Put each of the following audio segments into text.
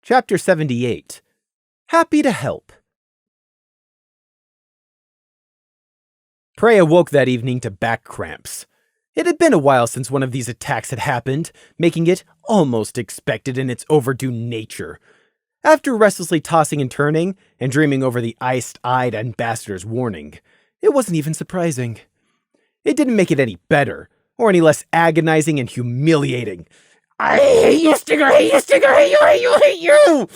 Chapter 78. Happy to help. Prey awoke that evening to back cramps. It had been a while since one of these attacks had happened, making it almost expected in its overdue nature. After restlessly tossing and turning, and dreaming over the iced-eyed ambassador's warning, it wasn't even surprising. It didn't make it any better, or any less agonizing and humiliating. I hate you, Stinger! I hate you, Stinger! I hate you! I hate you! I hate you!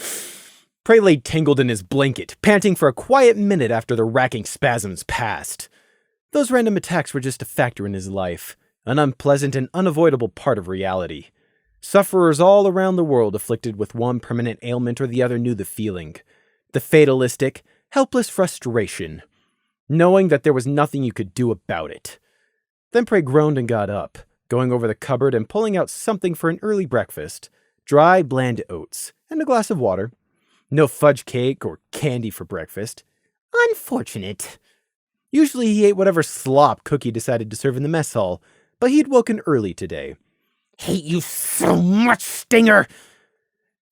Prey lay tangled in his blanket, panting for a quiet minute after the racking spasms passed. Those random attacks were just a factor in his life, an unpleasant and unavoidable part of reality. Sufferers all around the world afflicted with one permanent ailment or the other knew the feeling. The fatalistic, helpless frustration, knowing that there was nothing you could do about it. Then Prey groaned and got up, going over the cupboard and pulling out something for an early breakfast. Dry, bland oats, and a glass of water. No fudge cake or candy for breakfast. Unfortunate. Usually he ate whatever slop Cookie decided to serve in the mess hall, but he'd woken early today. Hate you so much, Stinger!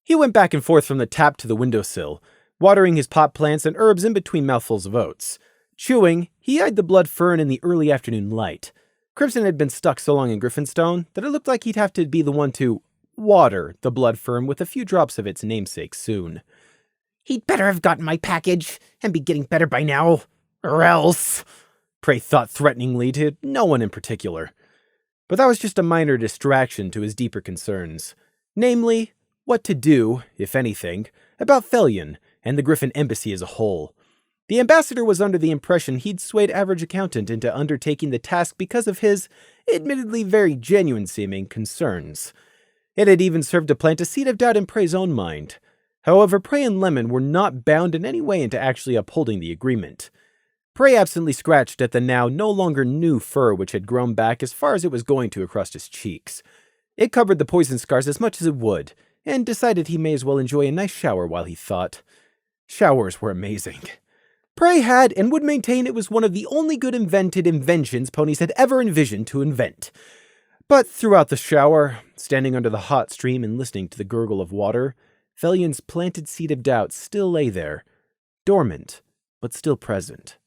He went back and forth from the tap to the windowsill, watering his pot plants and herbs in between mouthfuls of oats. Chewing, he eyed the blood fern in the early afternoon light. Crimson had been stuck so long in Griffinstone that it looked like he'd have to be the one to water the blood fern with a few drops of its namesake soon. He'd better have gotten my package and be getting better by now, or else, Prey thought threateningly to no one in particular. But that was just a minor distraction to his deeper concerns, namely, what to do, if anything, about Felion and the Griffin Embassy as a whole. The ambassador was under the impression he'd swayed Average Accountant into undertaking the task because of his, admittedly very genuine-seeming, concerns. It had even served to plant a seed of doubt in Prey's own mind. However, Prey and Lemon were not bound in any way into actually upholding the agreement. Prey absently scratched at the now no longer new fur which had grown back as far as it was going to across his cheeks. It covered the poison scars as much as it would, and decided he may as well enjoy a nice shower while he thought. Showers were amazing. Prey had and would maintain it was one of the only good invented inventions ponies had ever envisioned to invent. But throughout the shower, standing under the hot stream and listening to the gurgle of water, Felion's planted seed of doubt still lay there, dormant, but still present.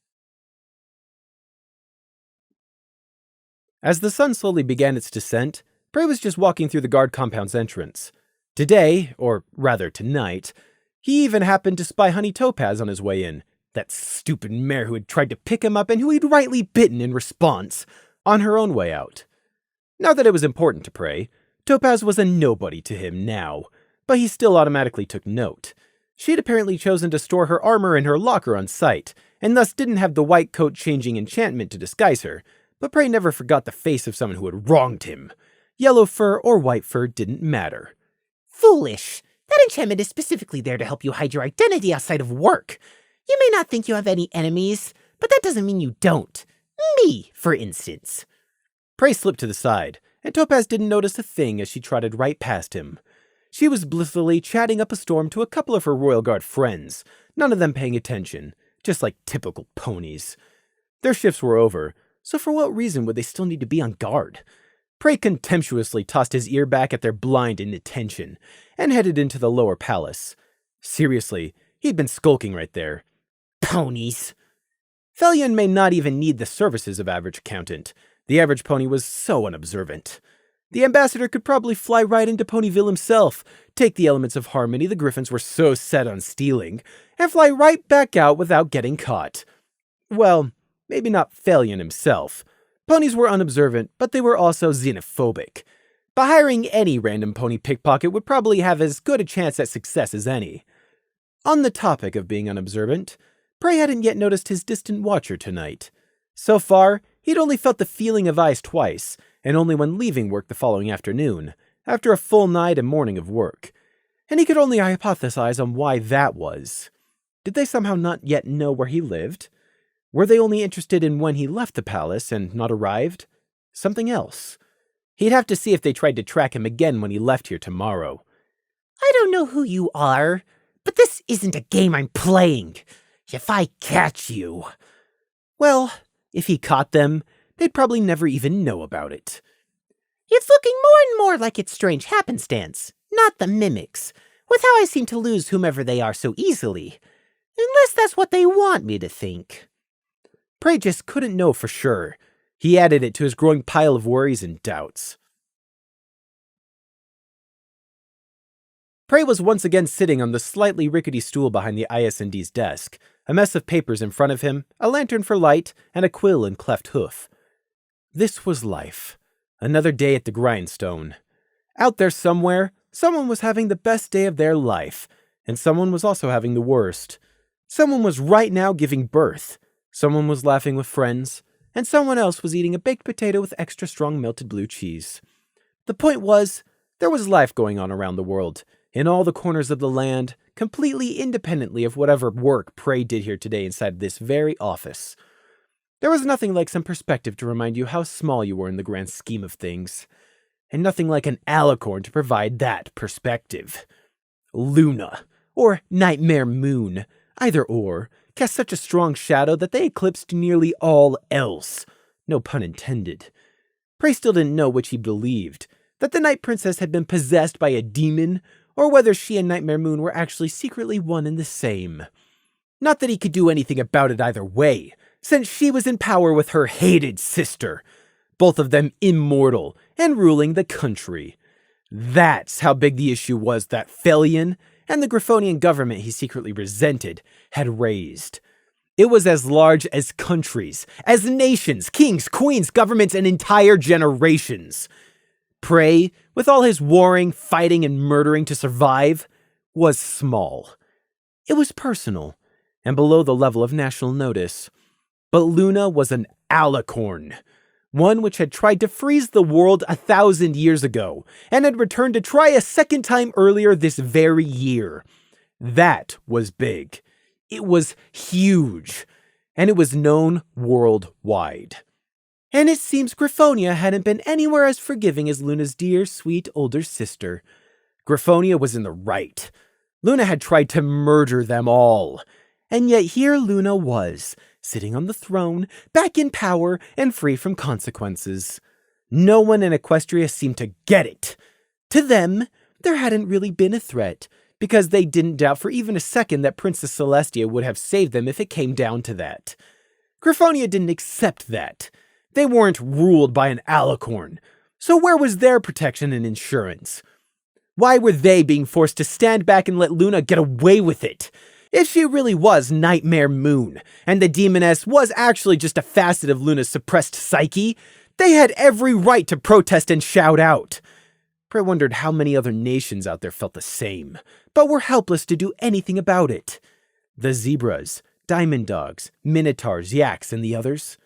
As the sun slowly began its descent, Prey was just walking through the guard compound's entrance. Today, or rather tonight, he even happened to spy Honey Topaz on his way in, that stupid mare who had tried to pick him up and who he'd rightly bitten in response, on her own way out. Not that it was important to Prey. Topaz was a nobody to him now, but he still automatically took note. She'd apparently chosen to store her armor in her locker on site, and thus didn't have the white coat-changing enchantment to disguise her, but Prey never forgot the face of someone who had wronged him. Yellow fur or white fur didn't matter. Foolish! That enchantment is specifically there to help you hide your identity outside of work. You may not think you have any enemies, but that doesn't mean you don't. Me, for instance. Prey slipped to the side, and Topaz didn't notice a thing as she trotted right past him. She was blissfully chatting up a storm to a couple of her Royal Guard friends, none of them paying attention, just like typical ponies. Their shifts were over, so for what reason would they still need to be on guard? Prey contemptuously tossed his ear back at their blind inattention, and headed into the lower palace. Seriously, he'd been skulking right there. Ponies. Felion may not even need the services of Average Accountant. The average pony was so unobservant. The ambassador could probably fly right into Ponyville himself, take the elements of harmony the Griffins were so set on stealing, and fly right back out without getting caught. Well, maybe not Felion himself. Ponies were unobservant, but they were also xenophobic. By hiring any random pony pickpocket would probably have as good a chance at success as any. On the topic of being unobservant, Prey hadn't yet noticed his distant watcher tonight. So far, he'd only felt the feeling of eyes twice, and only when leaving work the following afternoon, after a full night and morning of work. And he could only hypothesize on why that was. Did they somehow not yet know where he lived? Were they only interested in when he left the palace and not arrived? Something else. He'd have to see if they tried to track him again when he left here tomorrow. I don't know who you are, but this isn't a game I'm playing. If I catch you... Well, if he caught them, they'd probably never even know about it. It's looking more and more like it's strange happenstance, not the mimics. with how I seem to lose whomever they are so easily. Unless that's what they want me to think. Prey just couldn't know for sure. He added it to his growing pile of worries and doubts. Prey was once again sitting on the slightly rickety stool behind the ISND's desk, a mess of papers in front of him, a lantern for light, and a quill and cleft hoof. This was life. Another day at the grindstone. Out there somewhere, someone was having the best day of their life, and someone was also having the worst. Someone was right now giving birth. Someone was laughing with friends, and someone else was eating a baked potato with extra strong melted blue cheese. The point was, there was life going on around the world, in all the corners of the land, completely independently of whatever work Prey did here today inside this very office. There was nothing like some perspective to remind you how small you were in the grand scheme of things, and nothing like an alicorn to provide that perspective. Luna, or Nightmare Moon, either or, cast such a strong shadow that they eclipsed nearly all else. No pun intended. Prey still didn't know which he believed, that the Night Princess had been possessed by a demon, or whether she and Nightmare Moon were actually secretly one and the same. Not that he could do anything about it either way, since she was in power with her hated sister, both of them immortal and ruling the country. That's how big the issue was that Felion and the Griffonian government he secretly resented had raised. It was as large as countries, as nations, kings, queens, governments, and entire generations. Prey, with all his warring, fighting, and murdering to survive, was small. It was personal, and below the level of national notice. But Luna was an alicorn, one which had tried to freeze the world 1,000 years ago, and had returned to try a second time earlier this very year. That was big. It was huge, and it was known worldwide. And it seems Griffonia hadn't been anywhere as forgiving as Luna's dear, sweet older sister. Griffonia was in the right. Luna had tried to murder them all. And yet here Luna was, sitting on the throne, back in power, and free from consequences. No one in Equestria seemed to get it. To them, there hadn't really been a threat, because they didn't doubt for even a second that Princess Celestia would have saved them if it came down to that. Griffonia didn't accept that. They weren't ruled by an alicorn, so where was their protection and insurance? Why were they being forced to stand back and let Luna get away with it? If she really was Nightmare Moon, and the demoness was actually just a facet of Luna's suppressed psyche, they had every right to protest and shout out. Prey wondered how many other nations out there felt the same, but were helpless to do anything about it. The zebras, diamond dogs, minotaurs, yaks, and the others.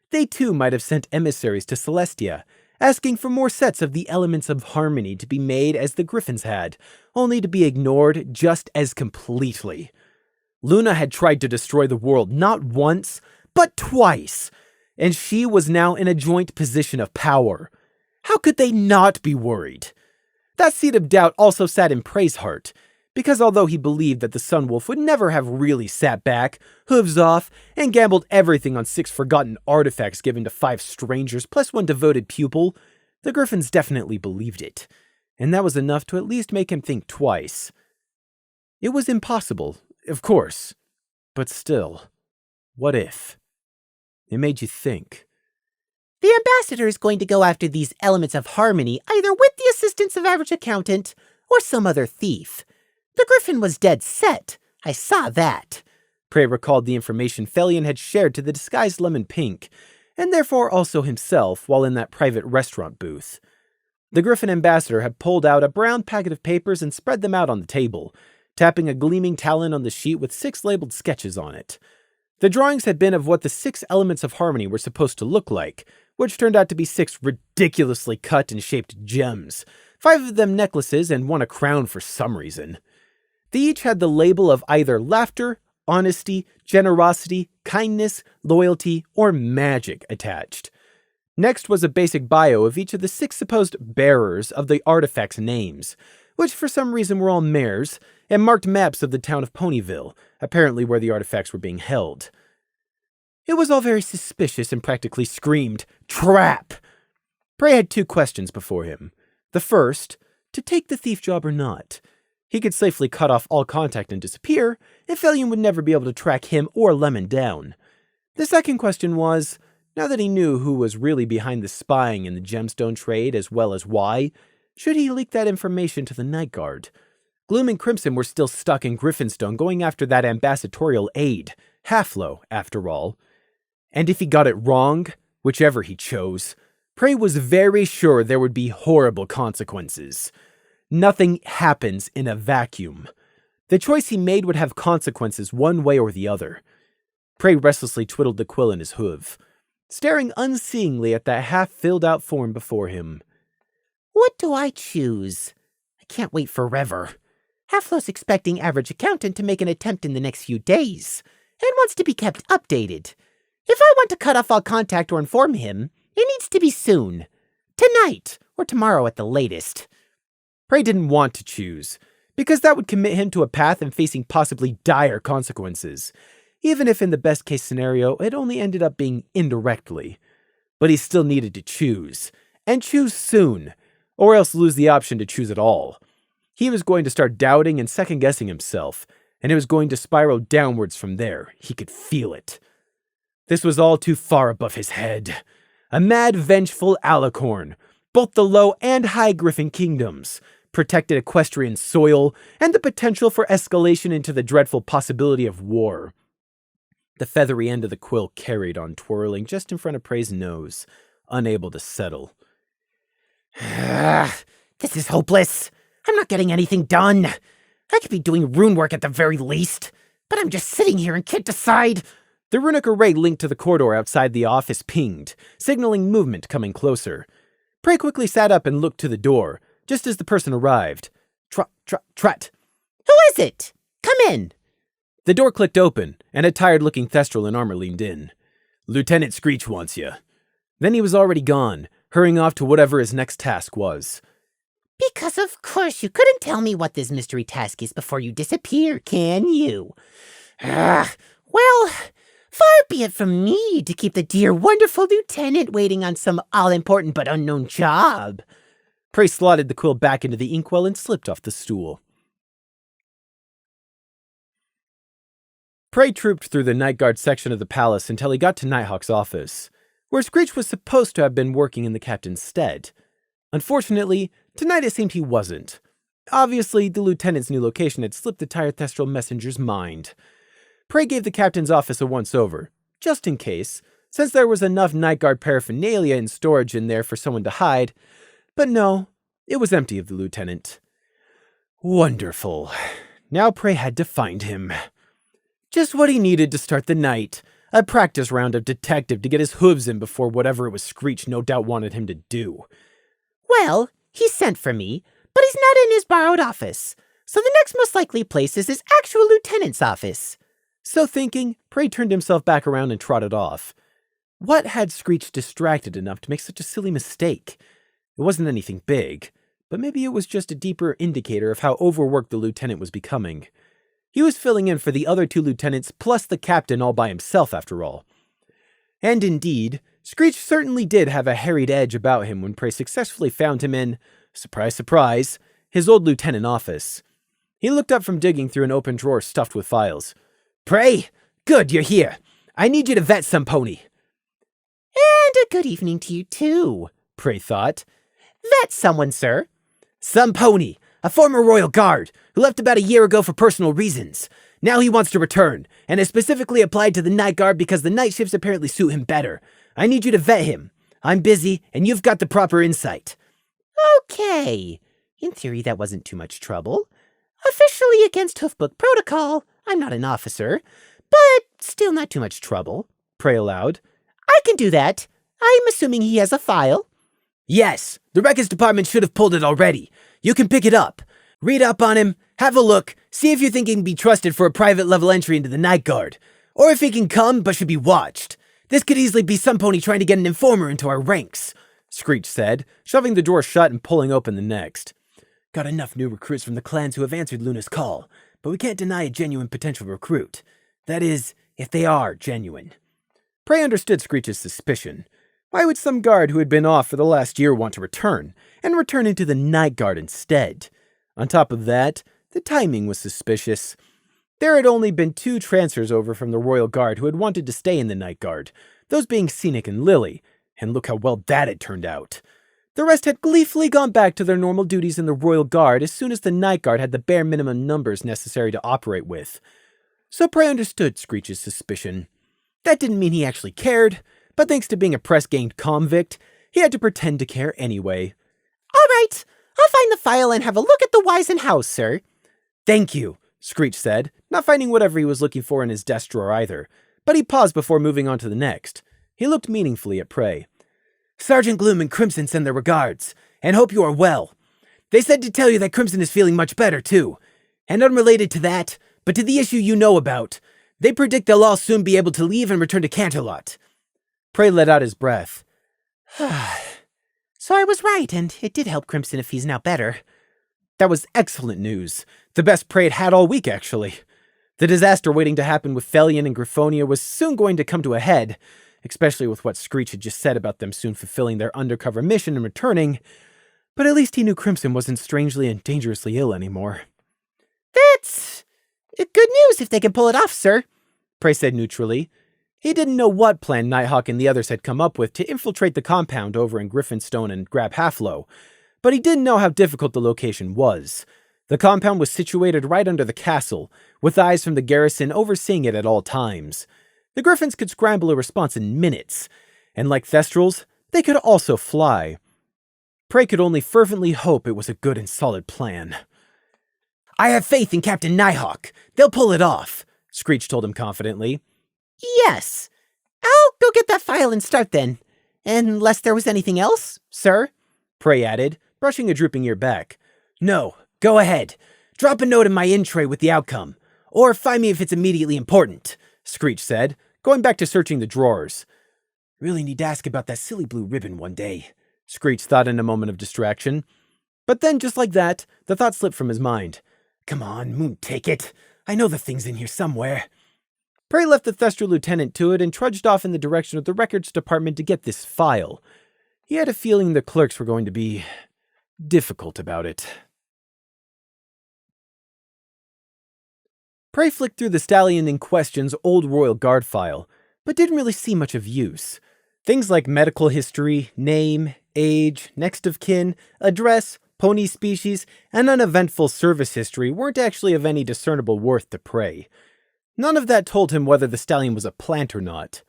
They too might have sent emissaries to Celestia, asking for more sets of the elements of harmony to be made as the griffins had, only to be ignored just as completely. Luna had tried to destroy the world not once, but twice, and she was now in a joint position of power. How could they not be worried? That seed of doubt also sat in Prey's heart, because although he believed that the Sunwolf would never have really sat back, hooves off, and gambled everything on 6 forgotten artifacts given to 5 strangers plus 1 devoted pupil, the Griffins definitely believed it, and that was enough to at least make him think twice. It was impossible, of course, but still, what if? It made you think. The ambassador is going to go after these elements of harmony either with the assistance of average accountant or some other thief. The Griffin was dead set. I saw that. Prey recalled the information Felion had shared to the disguised Lemon Pink, and therefore also himself while in that private restaurant booth. The Griffin ambassador had pulled out a brown packet of papers and spread them out on the table, tapping a gleaming talon on the sheet with 6 labeled sketches on it. The drawings had been of what the 6 elements of harmony were supposed to look like, which turned out to be 6 ridiculously cut and shaped gems, 5 of them necklaces and 1 a crown for some reason. They each had the label of either laughter, honesty, generosity, kindness, loyalty, or magic attached. Next was a basic bio of each of the 6 supposed bearers of the artifact's names, which for some reason were all mares, and marked maps of the town of Ponyville, apparently where the artifacts were being held. It was all very suspicious and practically screamed, "Trap!" Prey had 2 questions before him. The first, to take the thief job or not. He could safely cut off all contact and disappear, and Felion would never be able to track him or Lemon down. The second question was, now that he knew who was really behind the spying in the gemstone trade as well as why, should he leak that information to the Night Guard? Gloom and Crimson were still stuck in Griffinstone going after that ambassadorial aide, Halflow, after all. And if he got it wrong, whichever he chose, Prey was very sure there would be horrible consequences. Nothing happens in a vacuum. The choice he made would have consequences one way or the other. Prey restlessly twiddled the quill in his hoof, staring unseeingly at that half-filled-out form before him. What do I choose? I can't wait forever. Halflow's expecting average accountant to make an attempt in the next few days, and wants to be kept updated. If I want to cut off all contact or inform him, it needs to be soon. Tonight, or tomorrow at the latest. Prey didn't want to choose, because that would commit him to a path and facing possibly dire consequences, even if in the best-case scenario it only ended up being indirectly. But he still needed to choose, and choose soon, or else lose the option to choose at all. He was going to start doubting and second-guessing himself, and it was going to spiral downwards from there. He could feel it. This was all too far above his head. A mad, vengeful alicorn, both the low and high Griffin kingdoms, protected equestrian soil, and the potential for escalation into the dreadful possibility of war. The feathery end of the quill carried on, twirling just in front of Prey's nose, unable to settle. This is hopeless. I'm not getting anything done. I could be doing rune work at the very least, but I'm just sitting here and can't decide. The runic array linked to the corridor outside the office pinged, signaling movement coming closer. Prey quickly sat up and looked to the door, just as the person arrived. Trot, trot, trot. Who is it? Come in. The door clicked open, and a tired-looking Thestral in armor leaned in. Lieutenant Screech wants you. Then he was already gone, hurrying off to whatever his next task was. Because of course you couldn't tell me what this mystery task is before you disappear, can you? Well, far be it from me to keep the dear wonderful lieutenant waiting on some all-important but unknown job. Prey slotted the quill back into the inkwell and slipped off the stool. Prey trooped through the Night Guard section of the palace until he got to Nighthawk's office, where Screech was supposed to have been working in the captain's stead. Unfortunately, tonight it seemed he wasn't. Obviously, the lieutenant's new location had slipped the tired Thestral messenger's mind. Prey gave the captain's office a once-over, just in case, since there was enough Night Guard paraphernalia and storage in there for someone to hide. But no, it was empty of the lieutenant. Wonderful. Now Prey had to find him. Just what he needed to start the night. A practice round of detective to get his hooves in before whatever it was Screech no doubt wanted him to do. Well, he sent for me, but he's not in his borrowed office, so the next most likely place is his actual lieutenant's office. So thinking, Prey turned himself back around and trotted off. What had Screech distracted enough to make such a silly mistake? It wasn't anything big, but maybe it was just a deeper indicator of how overworked the lieutenant was becoming. He was filling in for the other two lieutenants plus the captain all by himself, after all. And indeed, Screech certainly did have a harried edge about him when Prey successfully found him in, surprise, surprise, his old lieutenant office. He looked up from digging through an open drawer stuffed with files. Prey, good, you're here. I need you to vet some pony. And a good evening to you, too, Prey thought. Vet someone, sir. Some pony, a former royal guard, who left about a year ago for personal reasons. Now he wants to return, and has specifically applied to the night guard because the night shifts apparently suit him better. I need you to vet him. I'm busy, and you've got the proper insight. Okay. In theory, that wasn't too much trouble. Officially against Hoofbook protocol, I'm not an officer, but still not too much trouble. Prey allowed. I can do that. I'm assuming he has a file. Yes, the records department should have pulled it already. You can pick it up. Read up on him, have a look, see if you think he can be trusted for a private level entry into the Night Guard, or if he can come but should be watched. This could easily be some pony trying to get an informer into our ranks, Screech said, shoving the drawer shut and pulling open the next. Got enough new recruits from the clans who have answered Luna's call, but we can't deny a genuine potential recruit. That is, if they are genuine. Prey understood Screech's suspicion. Why would some guard who had been off for the last year want to return, and return into the Night Guard instead? On top of that, the timing was suspicious. There had only been 2 transfers over from the Royal Guard who had wanted to stay in the Night Guard, those being Scenic and Lily, and look how well that had turned out. The rest had gleefully gone back to their normal duties in the Royal Guard as soon as the Night Guard had the bare minimum numbers necessary to operate with. So Prey understood Screech's suspicion. That didn't mean he actually cared, but thanks to being a press-ganged convict, he had to pretend to care anyway. All right, I'll find the file and have a look at the Wizen house, sir. Thank you, Screech said, not finding whatever he was looking for in his desk drawer either, but he paused before moving on to the next. He looked meaningfully at Prey. Sergeant Gloom and Crimson send their regards, and hope you are well. They said to tell you that Crimson is feeling much better, too. And unrelated to that, but to the issue you know about, they predict they'll all soon be able to leave and return to Canterlot. Prey let out his breath. So I was right, and it did help Crimson if he's now better. That was excellent news. The best Prey had had all week, actually. The disaster waiting to happen with Felion and Griffonia was soon going to come to a head, especially with what Screech had just said about them soon fulfilling their undercover mission and returning, but at least he knew Crimson wasn't strangely and dangerously ill anymore. That's good news if they can pull it off, sir, Prey said neutrally. He didn't know what plan Nighthawk and the others had come up with to infiltrate the compound over in Griffinstone and grab Halflow, but he didn't know how difficult the location was. The compound was situated right under the castle, with eyes from the garrison overseeing it at all times. The Griffins could scramble a response in minutes, and like Thestrals, they could also fly. Prey could only fervently hope it was a good and solid plan. I have faith in Captain Nighthawk. They'll pull it off, Screech told him confidently. Yes. I'll go get that file and start then. Unless there was anything else, sir? Prey added, brushing a drooping ear back. No, go ahead. Drop a note in my in-tray with the outcome. Or find me if it's immediately important, Screech said, going back to searching the drawers. Really need to ask about that silly blue ribbon one day, Screech thought in a moment of distraction. But then, just like that, the thought slipped from his mind. Come on, Moon, take it. I know the thing's in here somewhere. Prey left the Thestral lieutenant to it and trudged off in the direction of the records department to get this file. He had a feeling the clerks were going to be difficult about it. Prey flicked through the stallion in question's old Royal Guard file, but didn't really see much of use. Things like medical history, name, age, next of kin, address, pony species, and uneventful service history weren't actually of any discernible worth to Prey. None of that told him whether the stallion was a plant or not.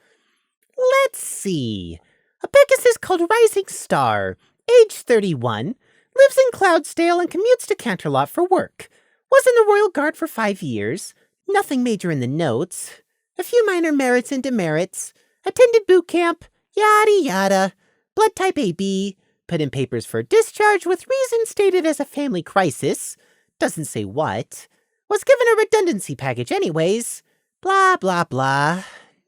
Let's see. A Pegasus called Rising Star, age 31, lives in Cloudsdale and commutes to Canterlot for work. Was in the Royal Guard for 5 years. Nothing major in the notes. A few minor merits and demerits. Attended boot camp. Yada yada. Blood type AB. Put in papers for discharge with reason stated as a family crisis. Doesn't say what. Was given a redundancy package anyways. Blah, blah, blah.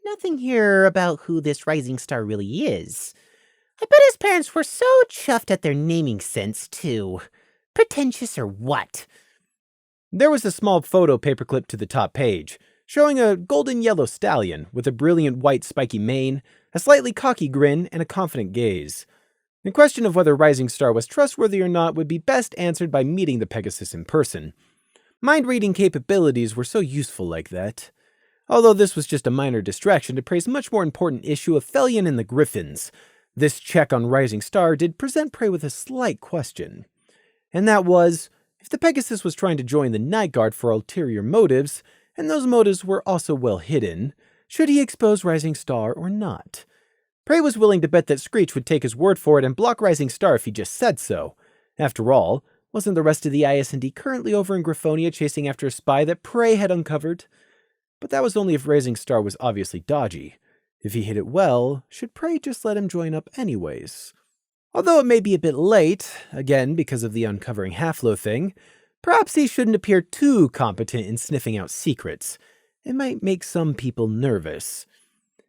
Nothing here about who this Rising Star really is. I bet his parents were so chuffed at their naming sense, too. Pretentious or what? There was a small photo paperclip to the top page, showing a golden yellow stallion with a brilliant white spiky mane, a slightly cocky grin, and a confident gaze. The question of whether Rising Star was trustworthy or not would be best answered by meeting the Pegasus in person. Mind-reading capabilities were so useful like that. Although this was just a minor distraction to Prey's much more important issue of Felion and the Griffins, this check on Rising Star did present Prey with a slight question. And that was, if the Pegasus was trying to join the Night Guard for ulterior motives, and those motives were also well hidden, should he expose Rising Star or not? Prey was willing to bet that Screech would take his word for it and block Rising Star if he just said so. After all, wasn't the rest of the IS&D currently over in Griffonia chasing after a spy that Prey had uncovered? But that was only if Rising Star was obviously dodgy. If he hid it well, should Prey just let him join up anyways? Although it may be a bit late, again because of the uncovering Halflow thing, perhaps he shouldn't appear too competent in sniffing out secrets. It might make some people nervous.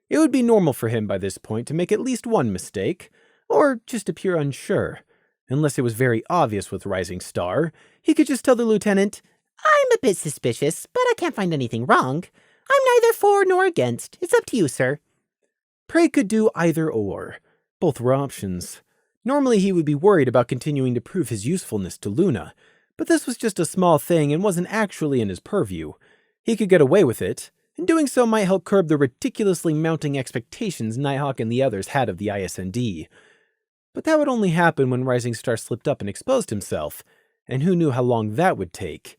It would be normal for him by this point to make at least one mistake, or just appear unsure. Unless it was very obvious with Rising Star, he could just tell the lieutenant, I'm a bit suspicious, but I can't find anything wrong. I'm neither for nor against. It's up to you, sir. Prey could do either or. Both were options. Normally he would be worried about continuing to prove his usefulness to Luna, But this was just a small thing and wasn't actually in his purview. He could get away with it, and doing so might help curb the ridiculously mounting expectations Nighthawk and the others had of the ISND. But that would only happen when Rising Star slipped up and exposed himself, and who knew how long that would take.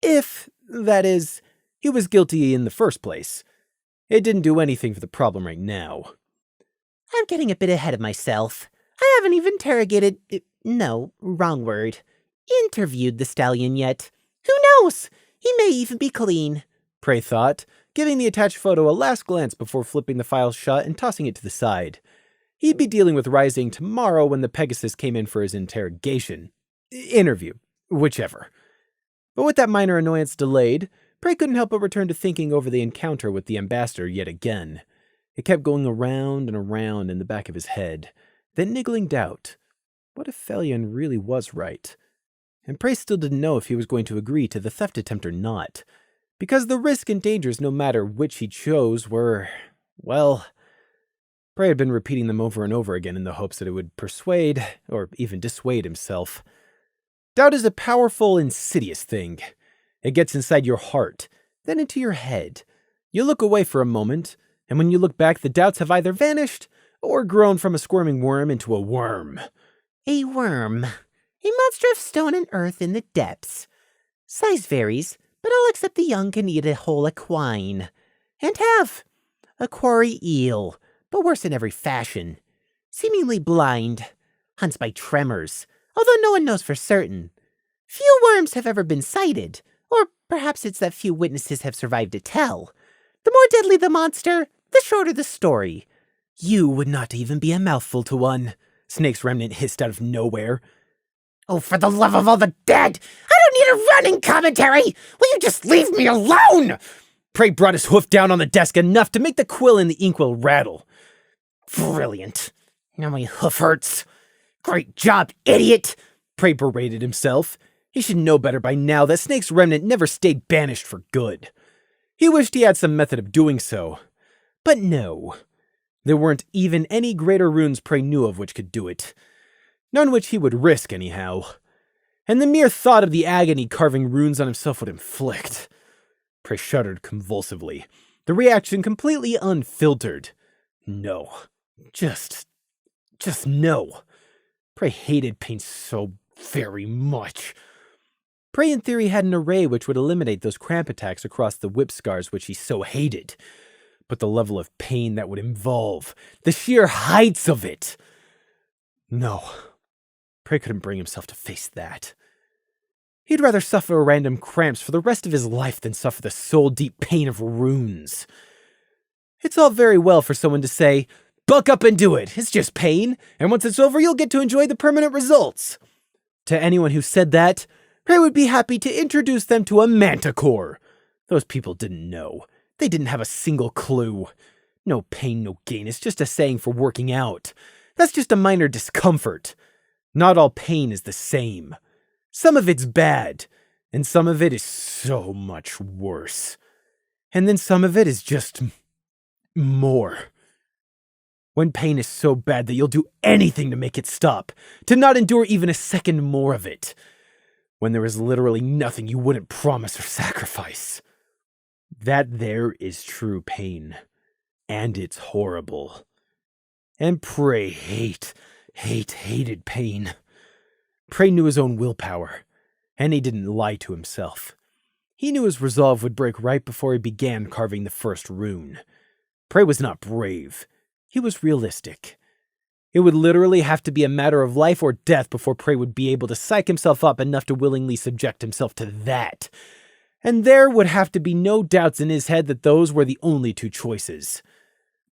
If, that is, he was guilty in the first place. It didn't do anything for the problem right now. I'm getting a bit ahead of myself. I haven't even interviewed the stallion yet. Who knows? He may even be clean, Prey thought, giving the attached photo a last glance before flipping the file shut and tossing it to the side. He'd be dealing with Rising tomorrow when the Pegasus came in for his interview, whichever. But with that minor annoyance delayed, Prey couldn't help but return to thinking over the encounter with the ambassador yet again. It kept going around and around in the back of his head, then niggling doubt. What if Felion really was right? And Prey still didn't know if he was going to agree to the theft attempt or not, because the risk and dangers, no matter which he chose, were, well... Prey had been repeating them over and over again in the hopes that it would persuade, or even dissuade himself. Doubt is a powerful, insidious thing. It gets inside your heart, then into your head. You look away for a moment, and when you look back, the doubts have either vanished or grown from a squirming worm into a worm. A worm. A monster of stone and earth in the depths. Size varies, but I'll accept the young can eat a whole equine. And have a quarry eel, but worse in every fashion. Seemingly blind. Hunts by tremors, although no one knows for certain. Few worms have ever been sighted, or perhaps it's that few witnesses have survived to tell. The more deadly the monster, the shorter the story. You would not even be a mouthful to one, Snake's remnant hissed out of nowhere. Oh, for the love of all the dead! I don't need a running commentary! Will you just leave me alone? Prey brought his hoof down on the desk enough to make the quill in the inkwell rattle. Brilliant. Now my hoof hurts. Great job, idiot! Prey berated himself. He should know better by now that Snake's remnant never stayed banished for good. He wished he had some method of doing so. But no. There weren't even any greater runes Prey knew of which could do it. None which he would risk, anyhow. And the mere thought of the agony carving runes on himself would inflict. Prey shuddered convulsively, the reaction completely unfiltered. No. Just no. Prey hated pain so very much. Prey in theory had an array which would eliminate those cramp attacks across the whip scars which he so hated. But the level of pain that would involve, the sheer heights of it. No. Prey couldn't bring himself to face that. He'd rather suffer random cramps for the rest of his life than suffer the soul-deep pain of runes. It's all very well for someone to say, "Buck up and do it, it's just pain, and once it's over you'll get to enjoy the permanent results." To anyone who said that, Prey would be happy to introduce them to a manticore. Those people didn't know. They didn't have a single clue. No pain, no gain, it's just a saying for working out. That's just a minor discomfort. Not all pain is the same. Some of it's bad, and some of it is so much worse. And then some of it is just more. When pain is so bad that you'll do anything to make it stop, to not endure even a second more of it. When there is literally nothing you wouldn't promise or sacrifice. That there is true pain. And it's horrible. And Prey hated pain. Prey knew his own willpower, and he didn't lie to himself. He knew his resolve would break right before he began carving the first rune. Prey was not brave. He was realistic. It would literally have to be a matter of life or death before Prey would be able to psych himself up enough to willingly subject himself to that. And there would have to be no doubts in his head that those were the only two choices.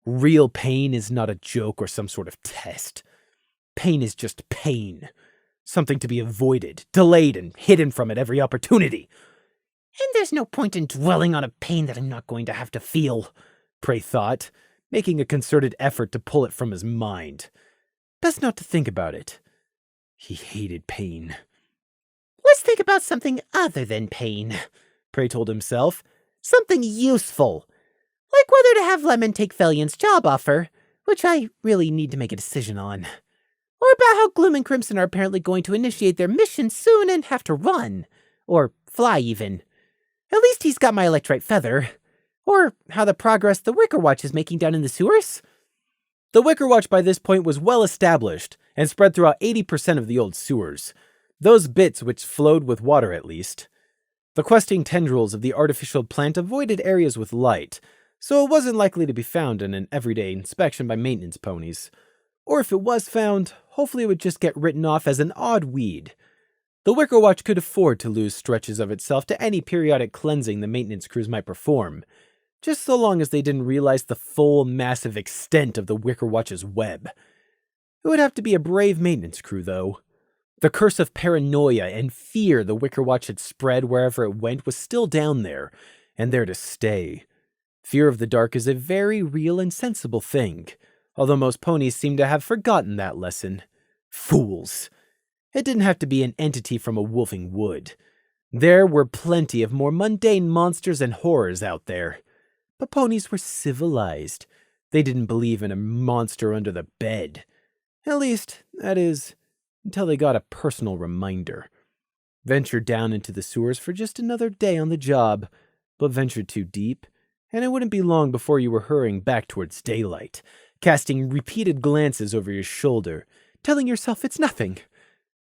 Real pain is not a joke or some sort of test. Pain is just pain. Something to be avoided, delayed, and hidden from at every opportunity. And there's no point in dwelling on a pain that I'm not going to have to feel, Prey thought, making a concerted effort to pull it from his mind. Best not to think about it. He hated pain. Let's think about something other than pain, Prey told himself. Something useful. Like whether to have Lemon take Felion's job offer, which I really need to make a decision on. Or about how Gloom and Crimson are apparently going to initiate their mission soon and have to run. Or fly, even. At least he's got my electrite feather. Or how the progress the Wicker Watch is making down in the sewers. The Wicker Watch by this point was well established and spread throughout 80% of the old sewers. Those bits which flowed with water, at least. The questing tendrils of the artificial plant avoided areas with light, so it wasn't likely to be found in an everyday inspection by maintenance ponies. Or if it was found, hopefully it would just get written off as an odd weed. The Wicker Watch could afford to lose stretches of itself to any periodic cleansing the maintenance crews might perform, just so long as they didn't realize the full, massive extent of the Wicker Watch's web. It would have to be a brave maintenance crew, though. The curse of paranoia and fear the Wicker Watch had spread wherever it went was still down there, and there to stay. Fear of the dark is a very real and sensible thing, although most ponies seem to have forgotten that lesson. Fools! It didn't have to be an entity from a wolfing wood. There were plenty of more mundane monsters and horrors out there. But ponies were civilized. They didn't believe in a monster under the bed. At least, that is, until they got a personal reminder. Ventured down into the sewers for just another day on the job, but ventured too deep, and it wouldn't be long before you were hurrying back towards daylight, casting repeated glances over your shoulder, telling yourself it's nothing.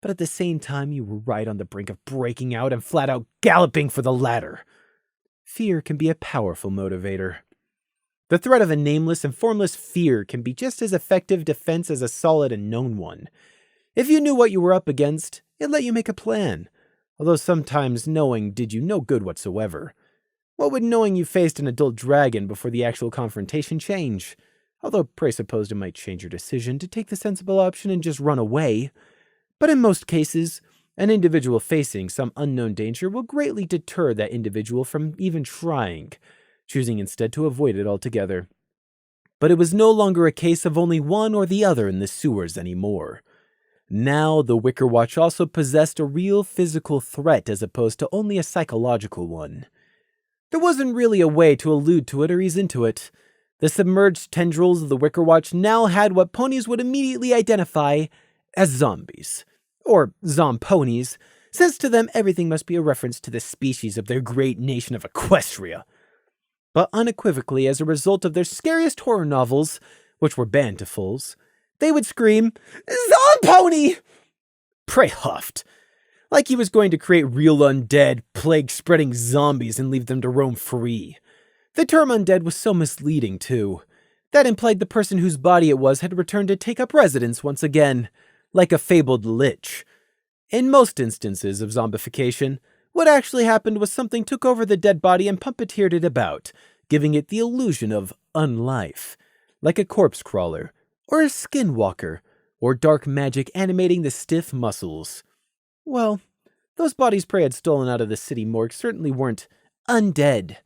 But at the same time, you were right on the brink of breaking out and flat out galloping for the ladder. Fear can be a powerful motivator. The threat of a nameless and formless fear can be just as effective defense as a solid and known one. If you knew what you were up against, it let you make a plan, although sometimes knowing did you no good whatsoever. What would knowing you faced an adult dragon before the actual confrontation change? Although Prey supposed it might change your decision to take the sensible option and just run away. But in most cases, an individual facing some unknown danger will greatly deter that individual from even trying, choosing instead to avoid it altogether. But it was no longer a case of only one or the other in the sewers anymore. Now the Wicker Watch also possessed a real physical threat as opposed to only a psychological one. There wasn't really a way to allude to it or ease into it. The submerged tendrils of the Wicker Watch now had what ponies would immediately identify as zombies. Or zomponies, since to them everything must be a reference to the species of their great nation of Equestria. But unequivocally, as a result of their scariest horror novels, which were banned to fools, they would scream, "Zompony!" Prey huffed, like he was going to create real undead, plague-spreading zombies and leave them to roam free. The term undead was so misleading, too. That implied the person whose body it was had returned to take up residence once again, like a fabled lich. In most instances of zombification, what actually happened was something took over the dead body and puppeteered it about, giving it the illusion of unlife, like a corpse crawler, or a skinwalker, or dark magic animating the stiff muscles. Well, those bodies Prey had stolen out of the city morgue certainly weren't undead.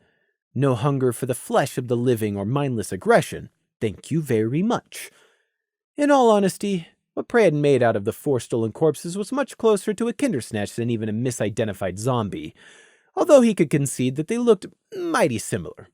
No hunger for the flesh of the living or mindless aggression. Thank you very much. In all honesty, what Prey had made out of the 4 stolen corpses was much closer to a kindersnatch than even a misidentified zombie, although he could concede that they looked mighty similar.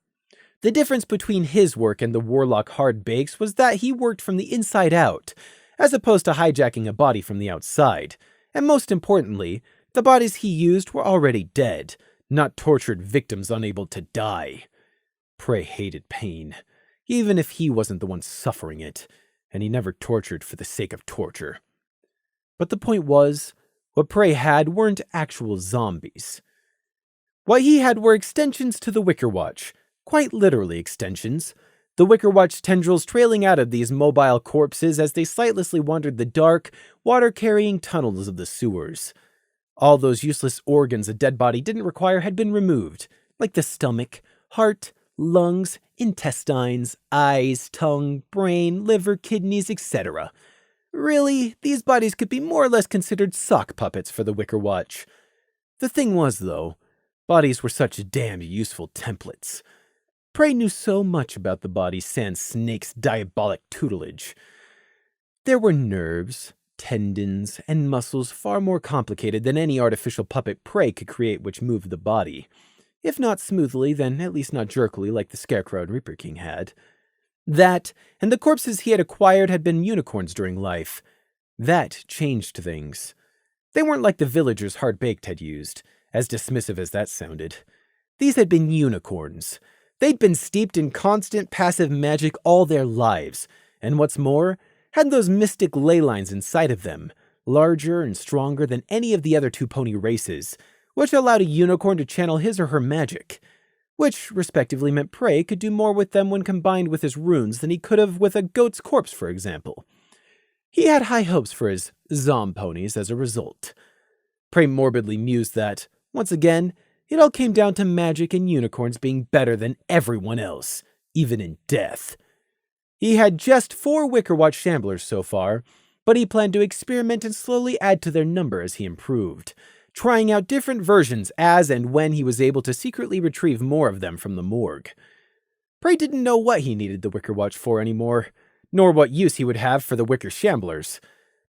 The difference between his work and the warlock Hard Bakes was that he worked from the inside out, as opposed to hijacking a body from the outside, and most importantly, the bodies he used were already dead, not tortured victims unable to die. Prey hated pain, even if he wasn't the one suffering it, and he never tortured for the sake of torture. But the point was, what Prey had weren't actual zombies. What he had were extensions to the Wicker Watch, quite literally extensions, the Wicker Watch tendrils trailing out of these mobile corpses as they sightlessly wandered the dark, water-carrying tunnels of the sewers. All those useless organs a dead body didn't require had been removed, like the stomach, heart, lungs, intestines, eyes, tongue, brain, liver, kidneys, etc. Really, these bodies could be more or less considered sock puppets for the Wicker Watch. The thing was, though, bodies were such damn useful templates. Prey knew so much about the body sans Snake's diabolic tutelage. There were nerves, tendons, and muscles far more complicated than any artificial puppet Prey could create which moved the body. If not smoothly, then at least not jerkily like the Scarecrow and Reaper King had. That, and the corpses he had acquired had been unicorns during life. That changed things. They weren't like the villagers Hard-Baked had used, as dismissive as that sounded. These had been unicorns. They'd been steeped in constant passive magic all their lives, and what's more, had those mystic ley lines inside of them, larger and stronger than any of the other two-pony races, which allowed a unicorn to channel his or her magic, which respectively meant Prey could do more with them when combined with his runes than he could have with a goat's corpse, for example. He had high hopes for his zomponies as a result. Prey morbidly mused that, once again, it all came down to magic and unicorns being better than everyone else, even in death. He had just 4 Wickerwatch Shamblers so far, but he planned to experiment and slowly add to their number as he improved, trying out different versions as and when he was able to secretly retrieve more of them from the morgue. Prey didn't know what he needed the Wickerwatch for anymore, nor what use he would have for the Wicker Shamblers.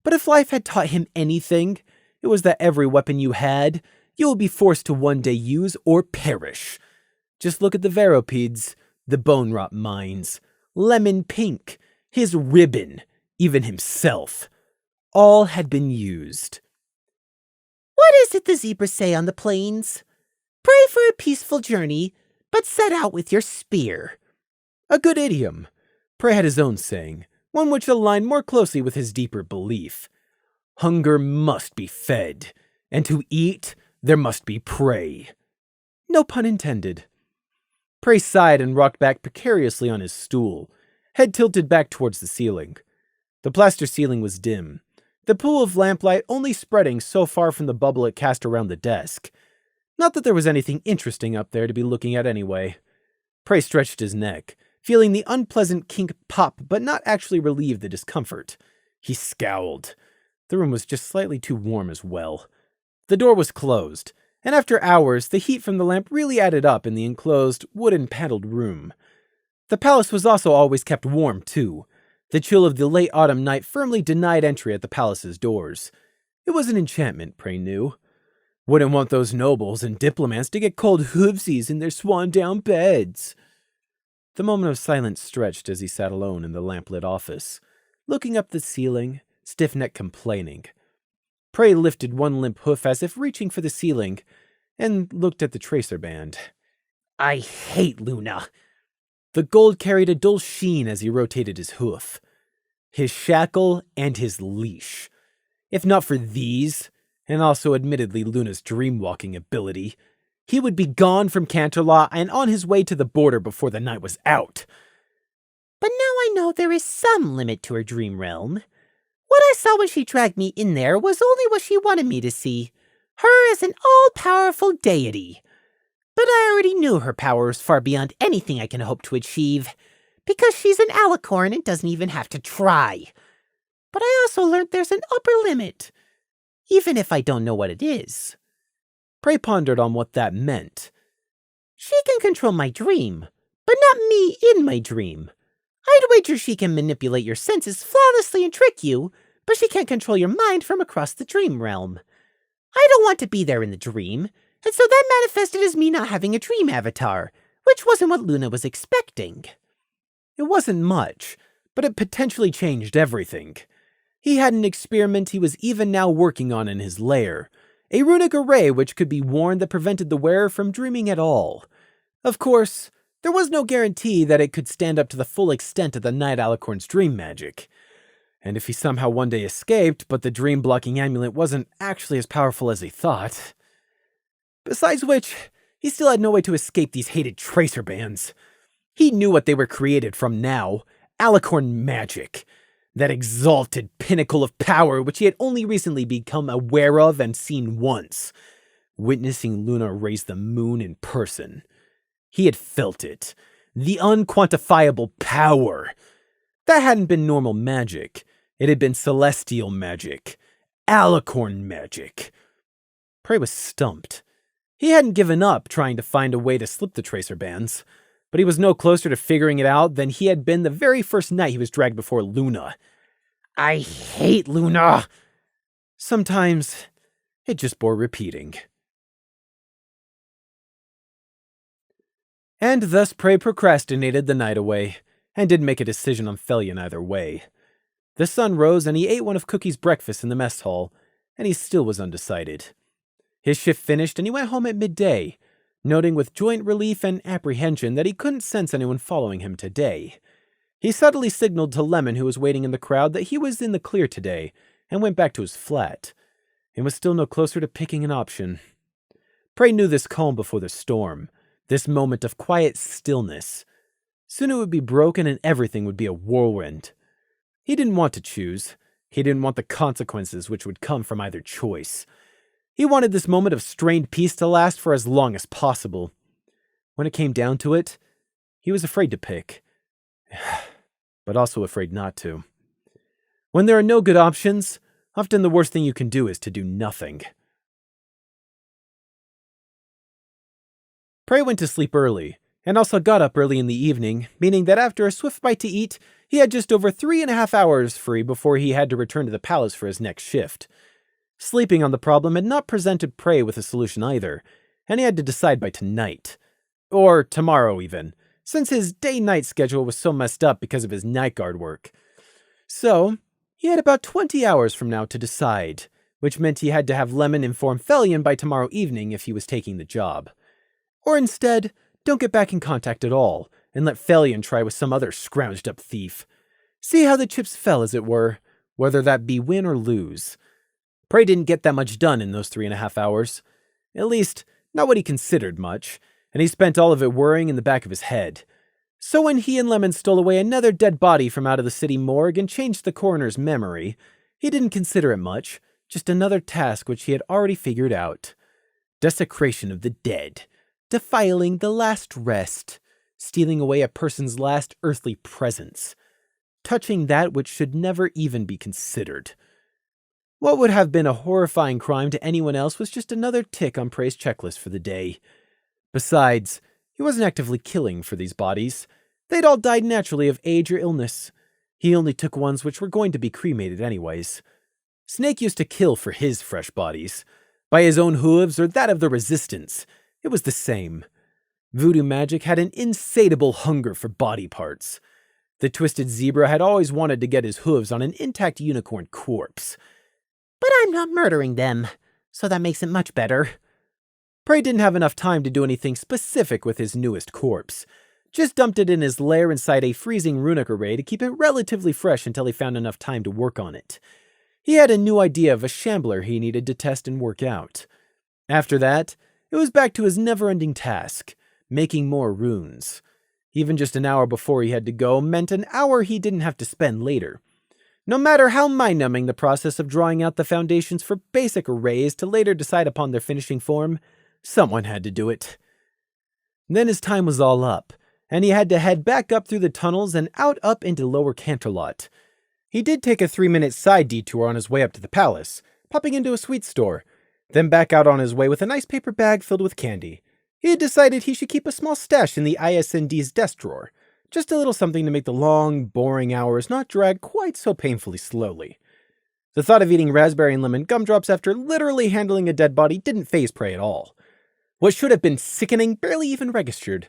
But if life had taught him anything, it was that every weapon you had, you will be forced to one day use or perish. Just look at the Veropeds, the Bone Rot Mines, Lemon Pink, his ribbon, even himself. All had been used. What is it the zebras say on the plains? Pray for a peaceful journey, but set out with your spear. A good idiom. Prey had his own saying, one which aligned more closely with his deeper belief. Hunger must be fed, and to eat, there must be prey. No pun intended. Prey sighed and rocked back precariously on his stool, head tilted back towards the ceiling. The plaster ceiling was dim, the pool of lamplight only spreading so far from the bubble it cast around the desk. Not that there was anything interesting up there to be looking at anyway. Prey stretched his neck, feeling the unpleasant kink pop but not actually relieve the discomfort. He scowled. The room was just slightly too warm as well. The door was closed, and after hours, the heat from the lamp really added up in the enclosed, wooden-paneled room. The palace was also always kept warm, too. The chill of the late autumn night firmly denied entry at the palace's doors. It was an enchantment, Prey knew. Wouldn't want those nobles and diplomats to get cold hoofsies in their swan-down beds. The moment of silence stretched as he sat alone in the lamplit office, looking up the ceiling, stiff-necked complaining. Prey lifted one limp hoof as if reaching for the ceiling, and looked at the tracer band. I hate Luna. The gold carried a dull sheen as he rotated his hoof. His shackle and his leash. If not for these, and also admittedly Luna's dream-walking ability, he would be gone from Canterlot and on his way to the border before the night was out. But now I know there is some limit to her dream realm. What I saw when she dragged me in there was only what she wanted me to see. Her as an all-powerful deity. But I already knew her power was far beyond anything I can hope to achieve, because she's an alicorn and doesn't even have to try. But I also learned there's an upper limit, even if I don't know what it is. Prey pondered on what that meant. She can control my dream, but not me in my dream. I'd wager she can manipulate your senses flawlessly and trick you, but she can't control your mind from across the dream realm. I don't want to be there in the dream, and so that manifested as me not having a dream avatar, which wasn't what Luna was expecting. It wasn't much, but it potentially changed everything. He had an experiment he was even now working on in his lair, a runic array which could be worn that prevented the wearer from dreaming at all. Of course, there was no guarantee that it could stand up to the full extent of the Night Alicorn's dream magic. And if he somehow one day escaped, but the dream-blocking amulet wasn't actually as powerful as he thought. Besides which, he still had no way to escape these hated tracer bands. He knew what they were created from now, Alicorn magic. That exalted pinnacle of power which he had only recently become aware of and seen once. Witnessing Luna raise the moon in person. He had felt it. The unquantifiable power. That hadn't been normal magic. It had been celestial magic. Alicorn magic. Prey was stumped. He hadn't given up trying to find a way to slip the tracer bands, but he was no closer to figuring it out than he had been the very first night he was dragged before Luna. I hate Luna! Sometimes, it just bore repeating. And thus Prey procrastinated the night away, and didn't make a decision on Thelion either way. The sun rose and he ate one of Cookie's breakfasts in the mess hall, and he still was undecided. His shift finished and he went home at midday, noting with joint relief and apprehension that he couldn't sense anyone following him today. He subtly signaled to Lemon, who was waiting in the crowd, that he was in the clear today, and went back to his flat, and was still no closer to picking an option. Prey knew this calm before the storm, this moment of quiet stillness. Soon it would be broken and everything would be a whirlwind. He didn't want to choose. He didn't want the consequences which would come from either choice. He wanted this moment of strained peace to last for as long as possible. When it came down to it, he was afraid to pick, but also afraid not to. When there are no good options, often the worst thing you can do is to do nothing. Prey went to sleep early, and also got up early in the evening, meaning that after a swift bite to eat, he had just over 3.5 hours free before he had to return to the palace for his next shift. Sleeping on the problem had not presented Prey with a solution either, and he had to decide by tonight. Or tomorrow even, since his day-night schedule was so messed up because of his night guard work. So, he had about 20 hours from now to decide, which meant he had to have Lemon inform Felion by tomorrow evening if he was taking the job. Or instead, don't get back in contact at all, and let Felion try with some other scrounged-up thief. See how the chips fell, as it were, whether that be win or lose. Prey didn't get that much done in those 3.5 hours. At least, not what he considered much, and he spent all of it worrying in the back of his head. So when he and Lemon stole away another dead body from out of the city morgue and changed the coroner's memory, he didn't consider it much, just another task which he had already figured out. Desecration of the dead. Defiling the last rest. Stealing away a person's last earthly presence. Touching that which should never even be considered. What would have been a horrifying crime to anyone else was just another tick on Prey's checklist for the day. Besides, he wasn't actively killing for these bodies. They'd all died naturally of age or illness. He only took ones which were going to be cremated anyways. Snake used to kill for his fresh bodies. By his own hooves or that of the Resistance. It was the same. Voodoo magic had an insatiable hunger for body parts. The Twisted Zebra had always wanted to get his hooves on an intact unicorn corpse. But I'm not murdering them, so that makes it much better. Prey didn't have enough time to do anything specific with his newest corpse. Just dumped it in his lair inside a freezing runic array to keep it relatively fresh until he found enough time to work on it. He had a new idea of a shambler he needed to test and work out. After that, it was back to his never-ending task, making more runes. Even just an hour before he had to go meant an hour he didn't have to spend later. No matter how mind-numbing the process of drawing out the foundations for basic arrays to later decide upon their finishing form, someone had to do it. Then his time was all up, and he had to head back up through the tunnels and out up into Lower Canterlot. He did take a 3-minute side detour on his way up to the palace, popping into a sweet store, then back out on his way with a nice paper bag filled with candy. He had decided he should keep a small stash in the ISND's desk drawer. Just a little something to make the long, boring hours not drag quite so painfully slowly. The thought of eating raspberry and lemon gumdrops after literally handling a dead body didn't faze Prey at all. What should have been sickening barely even registered.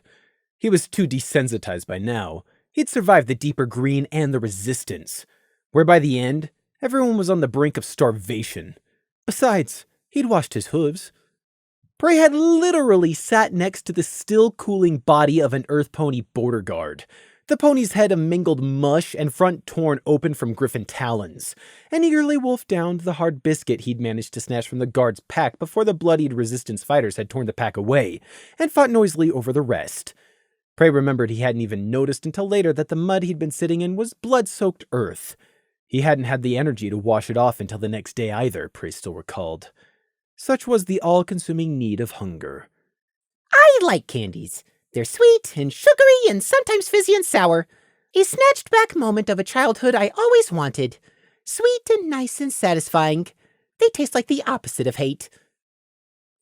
He was too desensitized by now. He'd survived the deeper green and the Resistance, where by the end, everyone was on the brink of starvation. Besides, he'd washed his hooves. Prey had literally sat next to the still cooling body of an Earth Pony border guard, the pony's head a mingled mush and front torn open from griffin talons, and eagerly wolfed down the hard biscuit he'd managed to snatch from the guard's pack before the bloodied Resistance fighters had torn the pack away, and fought noisily over the rest. Prey remembered he hadn't even noticed until later that the mud he'd been sitting in was blood-soaked earth. He hadn't had the energy to wash it off until the next day either, Prey still recalled. Such was the all-consuming need of hunger. I like candies. They're sweet and sugary and sometimes fizzy and sour. A snatched back moment of a childhood I always wanted. Sweet and nice and satisfying. They taste like the opposite of hate.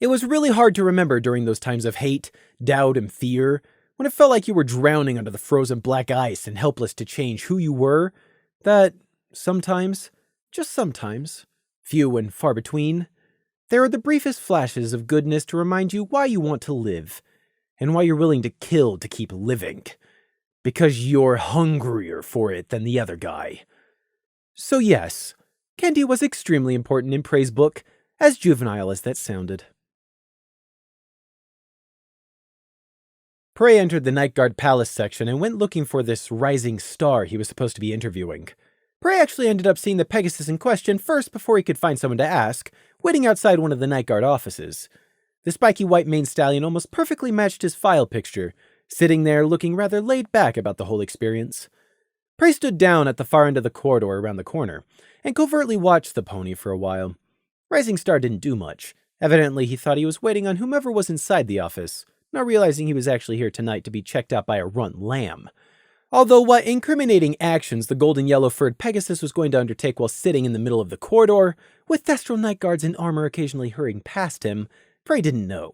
It was really hard to remember during those times of hate, doubt, and fear, when it felt like you were drowning under the frozen black ice and helpless to change who you were, that sometimes, just sometimes, few and far between, there are the briefest flashes of goodness to remind you why you want to live, and why you're willing to kill to keep living. Because you're hungrier for it than the other guy. So yes, candy was extremely important in Prey's book, as juvenile as that sounded. Prey entered the Night Guard Palace section and went looking for this rising star he was supposed to be interviewing. Prey actually ended up seeing the Pegasus in question first before he could find someone to ask, waiting outside one of the Night Guard offices. The spiky white maned stallion almost perfectly matched his file picture, sitting there looking rather laid back about the whole experience. Prey stood down at the far end of the corridor around the corner, and covertly watched the pony for a while. Rising Star didn't do much. Evidently, he thought he was waiting on whomever was inside the office, not realizing he was actually here tonight to be checked out by a runt lamb. Although what incriminating actions the golden yellow-furred Pegasus was going to undertake while sitting in the middle of the corridor, with Thestral Night Guards in armor occasionally hurrying past him, Prey didn't know.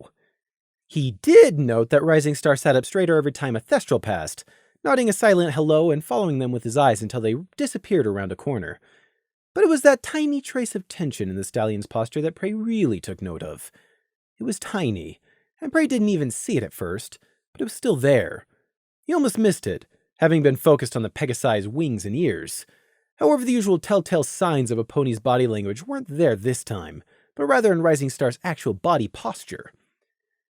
He did note that Rising Star sat up straighter every time a Thestral passed, nodding a silent hello and following them with his eyes until they disappeared around a corner. But it was that tiny trace of tension in the stallion's posture that Prey really took note of. It was tiny, and Prey didn't even see it at first, but it was still there. He almost missed it, having been focused on the Pegasi's wings and ears. However, the usual telltale signs of a pony's body language weren't there this time, but rather in Rising Star's actual body posture.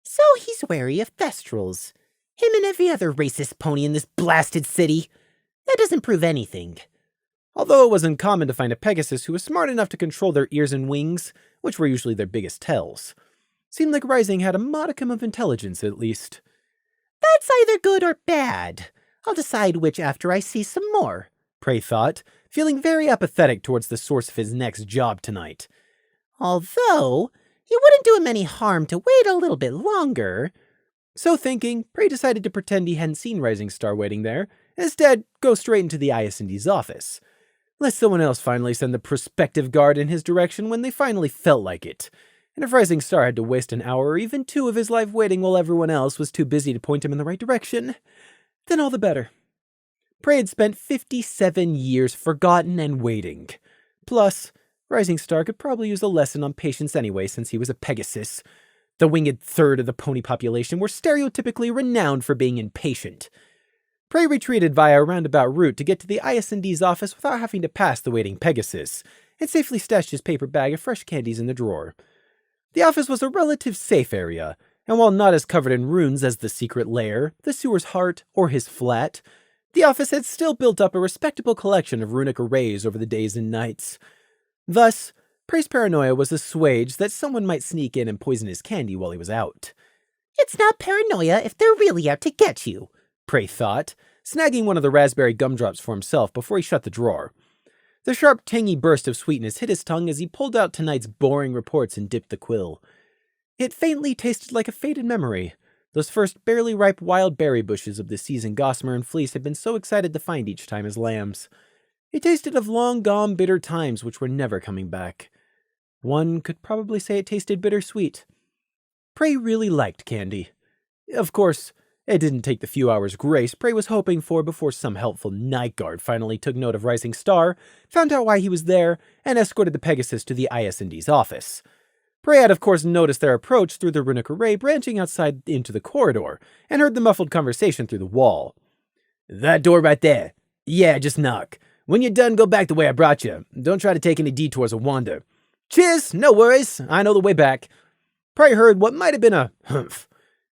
So he's wary of Thestrals. Him and every other racist pony in this blasted city. That doesn't prove anything. Although it was uncommon to find a Pegasus who was smart enough to control their ears and wings, which were usually their biggest tells. Seemed like Rising had a modicum of intelligence, at least. That's either good or bad. I'll decide which after I see some more, Prey thought, feeling very apathetic towards the source of his next job tonight. Although, it wouldn't do him any harm to wait a little bit longer. So thinking, Prey decided to pretend he hadn't seen Rising Star waiting there, and instead go straight into the IS&D's office. Let someone else finally send the prospective guard in his direction when they finally felt like it. And if Rising Star had to waste an hour or even two of his life waiting while everyone else was too busy to point him in the right direction, then all the better. Prey had spent 57 years forgotten and waiting. Plus, Rising Star could probably use a lesson on patience anyway since he was a Pegasus. The winged third of the pony population were stereotypically renowned for being impatient. Prey retreated via a roundabout route to get to the IS&D's office without having to pass the waiting Pegasus, and safely stashed his paper bag of fresh candies in the drawer. The office was a relative safe area, and while not as covered in runes as the secret lair, the sewer's heart, or his flat, the office had still built up a respectable collection of runic arrays over the days and nights. Thus, Prey's paranoia was assuaged that someone might sneak in and poison his candy while he was out. It's not paranoia if they're really out to get you, Prey thought, snagging one of the raspberry gumdrops for himself before he shut the drawer. The sharp, tangy burst of sweetness hit his tongue as he pulled out tonight's boring reports and dipped the quill. It faintly tasted like a faded memory. Those first barely ripe wild berry bushes of the season Gossamer and Fleece had been so excited to find each time as lambs. It tasted of long-gone bitter times which were never coming back. One could probably say it tasted bittersweet. Prey really liked candy. Of course, it didn't take the few hours' grace Prey was hoping for before some helpful night guard finally took note of Rising Star, found out why he was there, and escorted the Pegasus to the IS&D's office. Prey had of course noticed their approach through the runic array branching outside into the corridor, and heard the muffled conversation through the wall. "That door right there. Yeah, just knock. When you're done, go back the way I brought you. Don't try to take any detours or wander. Cheers, no worries, I know the way back." Prey heard what might have been a humph.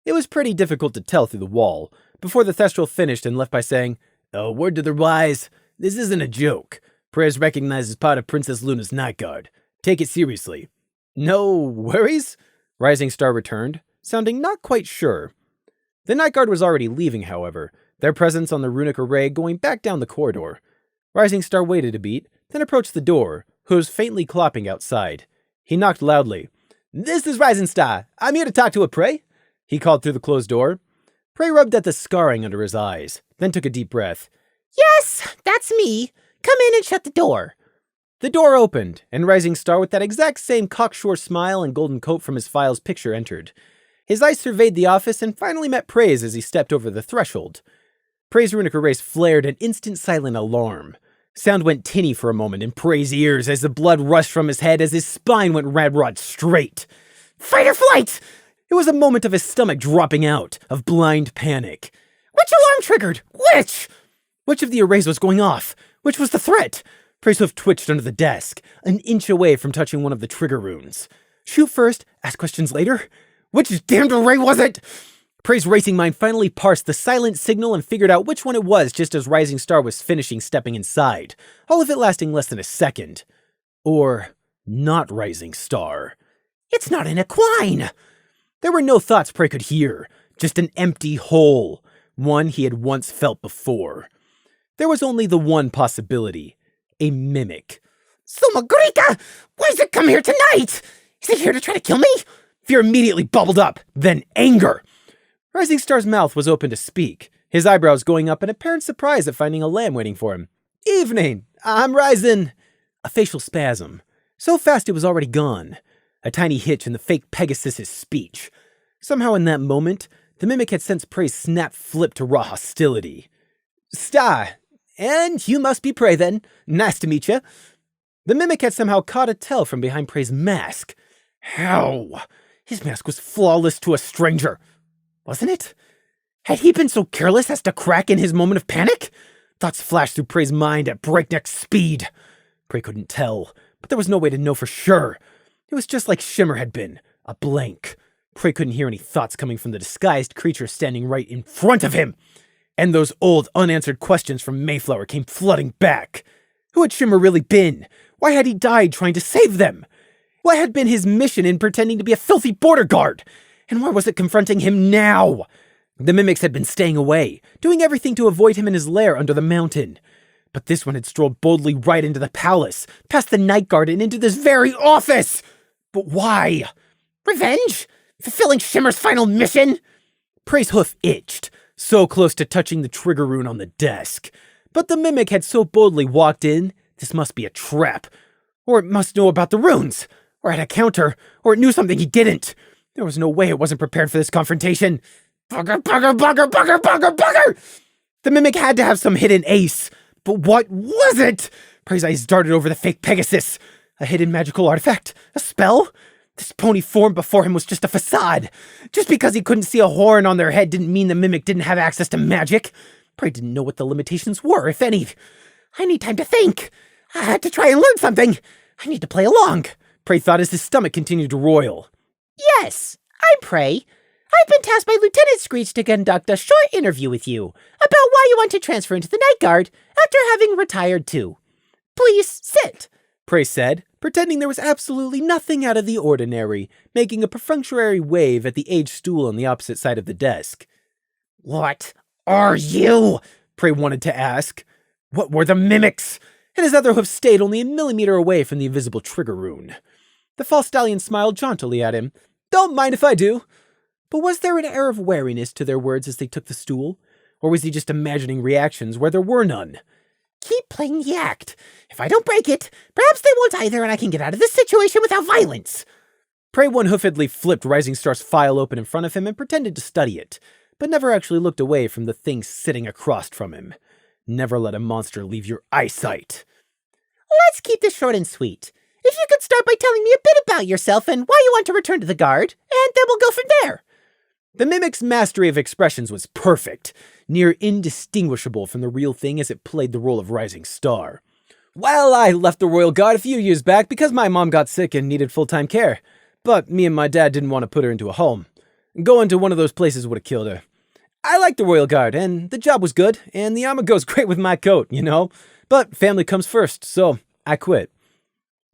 It was pretty difficult to tell through the wall, before the Thestral finished and left by saying, "A word to the wise, this isn't a joke. Prey's recognized as part of Princess Luna's night guard. Take it seriously." "No worries?" Rising Star returned, sounding not quite sure. The night guard was already leaving, however, their presence on the runic array going back down the corridor. Rising Star waited a beat, then approached the door, hooves faintly clopping outside. He knocked loudly. "This is Rising Star. I'm here to talk to a Prey," he called through the closed door. Prey rubbed at the scarring under his eyes, then took a deep breath. "Yes, that's me. Come in and shut the door." The door opened, and Rising Star with that exact same cocksure smile and golden coat from his file's picture entered. His eyes surveyed the office and finally met Prey's as he stepped over the threshold. Prey's runic arrays flared an instant silent alarm. Sound went tinny for a moment in Prey's ears as the blood rushed from his head as his spine went rad-rod straight. Fight or flight! It was a moment of his stomach dropping out, of blind panic. Which alarm triggered? Which? Which of the arrays was going off? Which was the threat? Prey's hoof twitched under the desk, an inch away from touching one of the trigger runes. Shoot first, ask questions later? Which damned array was it? Prey's racing mind finally parsed the silent signal and figured out which one it was just as Rising Star was finishing stepping inside, all of it lasting less than a second. Or not Rising Star. It's not an equine! There were no thoughts Prey could hear, just an empty hole, one he had once felt before. There was only the one possibility, a mimic. Sumagrika! Why does it come here tonight? Is it here to try to kill me? Fear immediately bubbled up, then anger. Rising Star's mouth was open to speak, his eyebrows going up in apparent surprise at finding a lamb waiting for him. Evening, I'm Rising. A facial spasm. So fast it was already gone. A tiny hitch in the fake Pegasus's speech. Somehow in that moment, the mimic had sensed Prey's snap flip to raw hostility. Star, and you must be Prey then. Nice to meet you. The mimic had somehow caught a tell from behind Prey's mask. How? His mask was flawless to a stranger. Wasn't it? Had he been so careless as to crack in his moment of panic? Thoughts flashed through Prey's mind at breakneck speed. Prey couldn't tell, but there was no way to know for sure. It was just like Shimmer had been, a blank. Prey couldn't hear any thoughts coming from the disguised creature standing right in front of him. And those old, unanswered questions from Mayflower came flooding back. Who had Shimmer really been? Why had he died trying to save them? What had been his mission in pretending to be a filthy border guard? And why was it confronting him now? The mimics had been staying away, doing everything to avoid him in his lair under the mountain. But this one had strolled boldly right into the palace, past the night guard and into this very office! But why? Revenge? Fulfilling Shimmer's final mission? Prey's hoof itched, so close to touching the trigger rune on the desk. But the mimic had so boldly walked in, this must be a trap. Or it must know about the runes, or had a counter, or it knew something he didn't. There was no way it wasn't prepared for this confrontation. Bugger, bugger, bugger, bugger, bugger, bugger! The mimic had to have some hidden ace. But what was it? Prey's eyes darted over the fake Pegasus. A hidden magical artifact? A spell? This pony form before him was just a facade. Just because he couldn't see a horn on their head didn't mean the mimic didn't have access to magic. Prey didn't know what the limitations were, if any. I need time to think. I had to try and learn something. I need to play along. Prey thought as his stomach continued to roil. Yes, I'm Prey. I've been tasked by Lieutenant Screech to conduct a short interview with you about why you want to transfer into the Night Guard after having retired too. Please sit, Prey said, pretending there was absolutely nothing out of the ordinary, making a perfunctory wave at the aged stool on the opposite side of the desk. What are you? Prey wanted to ask. What were the mimics? And his other hoof stayed only a millimeter away from the invisible trigger rune. The false stallion smiled jauntily at him. Don't mind if I do. But was there an air of wariness to their words as they took the stool? Or was he just imagining reactions where there were none? Keep playing the act. If I don't break it, perhaps they won't either and I can get out of this situation without violence. Prey one-hoofedly flipped Rising Star's file open in front of him and pretended to study it, but never actually looked away from the thing sitting across from him. Never let a monster leave your eyesight. Let's keep this short and sweet. If you could start by telling me a bit about yourself and why you want to return to the Guard, and then we'll go from there. The mimic's mastery of expressions was perfect, near indistinguishable from the real thing as it played the role of Rising Star. Well, I left the Royal Guard a few years back because my mom got sick and needed full-time care, but me and my dad didn't want to put her into a home. Going to one of those places would have killed her. I liked the Royal Guard, and the job was good, and the armor goes great with my coat, you know? But family comes first, so I quit.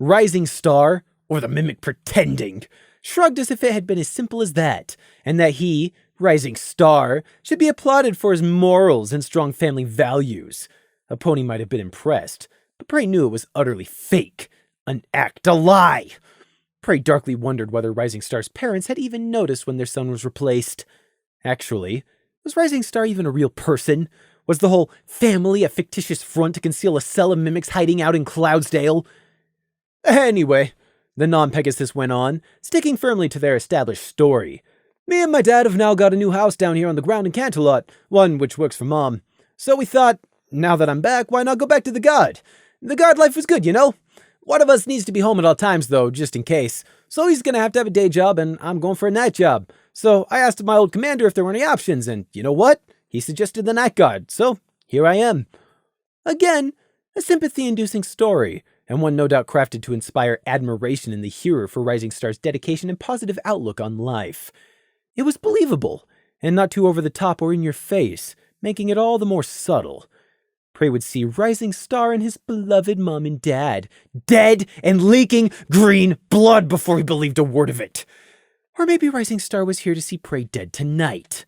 Rising Star, or the mimic pretending, shrugged as if it had been as simple as that, and that he, Rising Star, should be applauded for his morals and strong family values. A pony might have been impressed, but Prey knew it was utterly fake, an act, a lie. Prey darkly wondered whether Rising Star's parents had even noticed when their son was replaced. Actually, was Rising Star even a real person? Was the whole family a fictitious front to conceal a cell of mimics hiding out in Cloudsdale? Anyway, the non-Pegasus went on, sticking firmly to their established story. Me and my dad have now got a new house down here on the ground in Canterlot, one which works for Mom. So we thought, now that I'm back, why not go back to the Guard? The Guard life was good, you know? One of us needs to be home at all times, though, just in case. So he's gonna have to have a day job, and I'm going for a night job. So I asked my old commander if there were any options, and you know what? He suggested the Night Guard, so here I am. Again, A sympathy-inducing story, and one no doubt crafted to inspire admiration in the hearer for Rising Star's dedication and positive outlook on life. It was believable, and not too over the top or in your face, making it all the more subtle. Prey would see Rising Star and his beloved mom and dad dead and leaking green blood before he believed a word of it. Or maybe Rising Star was here to see Prey dead tonight.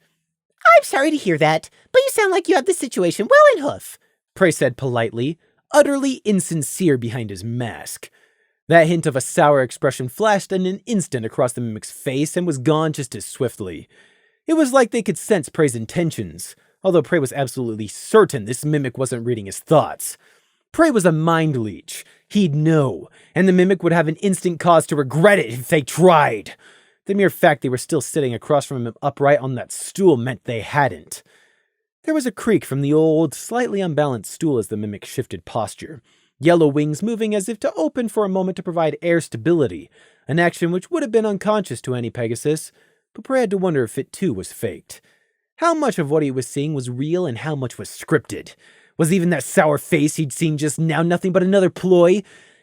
I'm sorry to hear that, but you sound like you have the situation well in hoof, Prey said politely, utterly insincere behind his mask. That hint of a sour expression flashed in an instant across the mimic's face and was gone just as swiftly. It was like they could sense Prey's intentions, although Prey was absolutely certain this mimic wasn't reading his thoughts. Prey was a mind leech. He'd know, and the mimic would have an instant cause to regret it if they tried. The mere fact they were still sitting across from him upright on that stool meant they hadn't. There was a creak from the old, slightly unbalanced stool as the mimic shifted posture, yellow wings moving as if to open for a moment to provide air stability, an action which would have been unconscious to any Pegasus, but Prey had to wonder if it too was faked. How much of what he was seeing was real and how much was scripted? Was even that sour face he'd seen just now nothing but another ploy?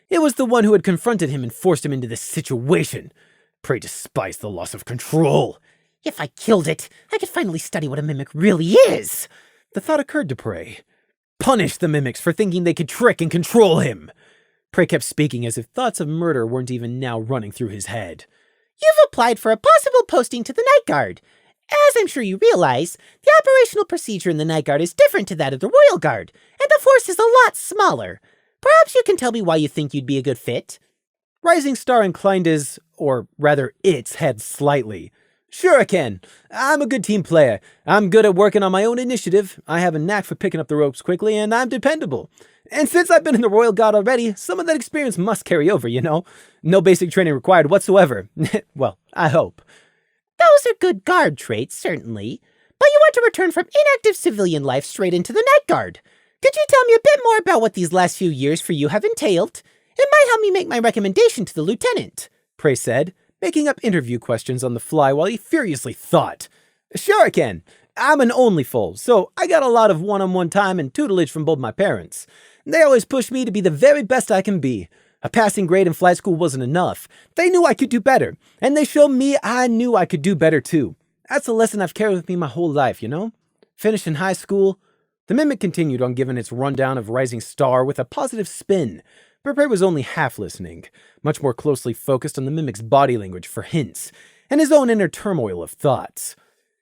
It was the one who had confronted him and forced him into this situation. Prey despised the loss of control. If I killed it, I could finally study what a mimic really is. The thought occurred to Prey. Punish the mimics for thinking they could trick and control him. Prey kept speaking as if thoughts of murder weren't even now running through his head. You've applied for a possible posting to the Night Guard. As I'm sure you realize, the operational procedure in the Night Guard is different to that of the Royal Guard, and the force is a lot smaller. Perhaps you can tell me why you think you'd be a good fit? Rising Star inclined his, or rather its, head slightly. Sure I can. I'm a good team player. I'm good at working on my own initiative. I have a knack for picking up the ropes quickly, and I'm dependable. And since I've been in the Royal Guard already, some of that experience must carry over, you know? No basic training required whatsoever. Well, I hope. Those are good guard traits, certainly. But you want to return from inactive civilian life straight into the Night Guard. Could you tell me a bit more about what these last few years for you have entailed? It might help me make my recommendation to the lieutenant, Prey said, making up interview questions on the fly while he furiously thought. Sure I can. I'm an only foal, so I got a lot of one-on-one time and tutelage from both my parents. They always pushed me to be the very best I can be. A passing grade in flight school wasn't enough. They knew I could do better, and they showed me I knew I could do better too. That's a lesson I've carried with me my whole life, you know? Finishing high school, the mimic continued on giving its rundown of Rising Star with a positive spin, but Prey was only half listening, much more closely focused on the mimic's body language for hints, and his own inner turmoil of thoughts.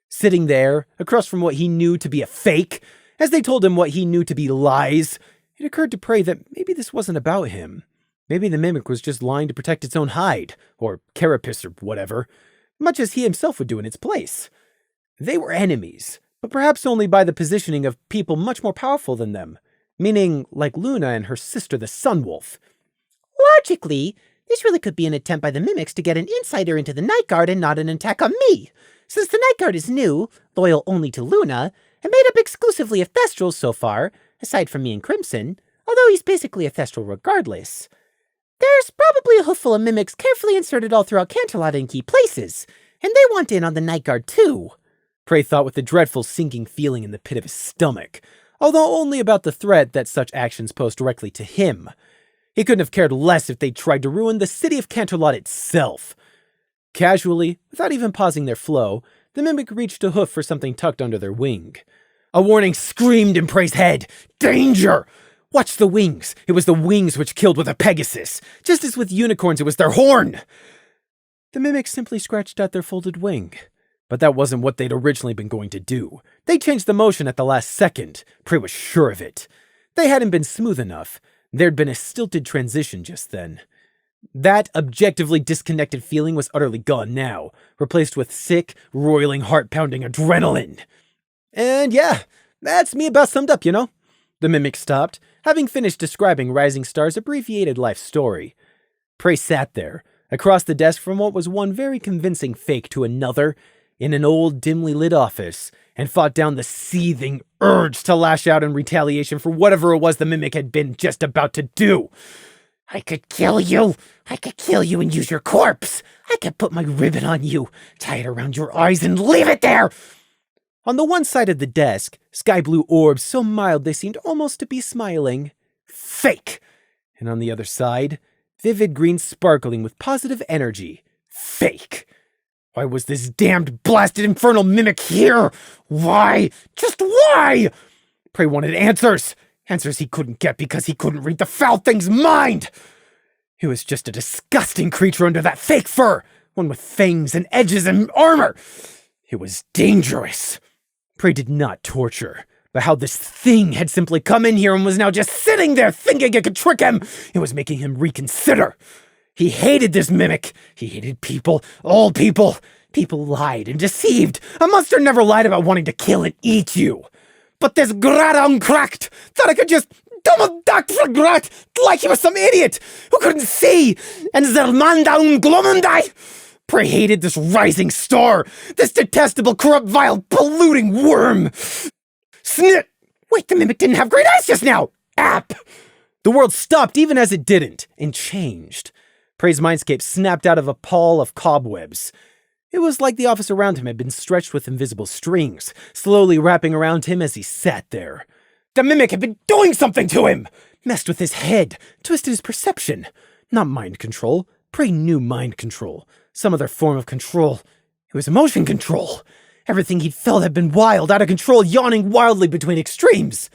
Sitting there, across from what he knew to be a fake, as they told him what he knew to be lies, it occurred to Prey that maybe this wasn't about him. Maybe the mimic was just lying to protect its own hide, or carapace or whatever, much as he himself would do in its place. They were enemies, but perhaps only by the positioning of people much more powerful than them, meaning like Luna and her sister the Sunwolf. Logically, this really could be an attempt by the mimics to get an insider into the Night Guard and not an attack on me. Since the Night Guard is new, loyal only to Luna, and made up exclusively of Thestrals so far, aside from me and Crimson, although he's basically a Thestral regardless. There's probably a hoofful of mimics carefully inserted all throughout Canterlot in key places, and they want in on the Night Guard too. Prey thought with a dreadful sinking feeling in the pit of his stomach, although only about the threat that such actions posed directly to him. He couldn't have cared less if they tried to ruin the city of Canterlot itself. Casually, without even pausing their flow, the mimic reached a hoof for something tucked under their wing. A warning screamed in Prey's head. Danger! Watch the wings. It was the wings which killed with a Pegasus. Just as with unicorns, it was their horn. The mimic simply scratched out their folded wing. But that wasn't what they'd originally been going to do. They changed the motion at the last second. Prey was sure of it. They hadn't been smooth enough. There'd been a stilted transition just then. That objectively disconnected feeling was utterly gone now, replaced with sick, roiling, heart-pounding adrenaline. And yeah, that's me about summed up, you know? The mimic stopped, having finished describing Rising Star's abbreviated life story. Prey sat there, across the desk from what was one very convincing fake to another, in an old, dimly lit office, and fought down the seething urge to lash out in retaliation for whatever it was the mimic had been just about to do. I could kill you! I could kill you and use your corpse! I could put my ribbon on you, tie it around your eyes, and leave it there! On the one side of the desk, sky blue orbs so mild they seemed almost to be smiling. Fake! And on the other side, vivid green sparkling with positive energy. Fake! Why was this damned blasted infernal mimic here? Why? Just why? Prey wanted answers. Answers he couldn't get because he couldn't read the foul thing's mind! It was just a disgusting creature under that fake fur, one with fangs and edges and armor. It was dangerous. Prey did not torture, but how this thing had simply come in here and was now just sitting there thinking it could trick him, it was making him reconsider. He hated this mimic. He hated people, all people. People lied and deceived. A monster never lied about wanting to kill and eat you. But this grata uncracked thought I could just double duck for grat like he was some idiot who couldn't see, and Zermanda Glomundai. Prey hated this rising star, this detestable, corrupt, vile, polluting worm. Snit! Wait, the mimic didn't have great eyes just now! App! The world stopped even as it didn't, and changed. Prey's mindscape snapped out of a pall of cobwebs. It was like the office around him had been stretched with invisible strings, slowly wrapping around him as he sat there. The mimic had been doing something to him! Messed with his head, twisted his perception. Not mind control. Prey knew mind control. Some other form of control. It was emotion control. Everything he'd felt had been wild, out of control, yawning wildly between extremes.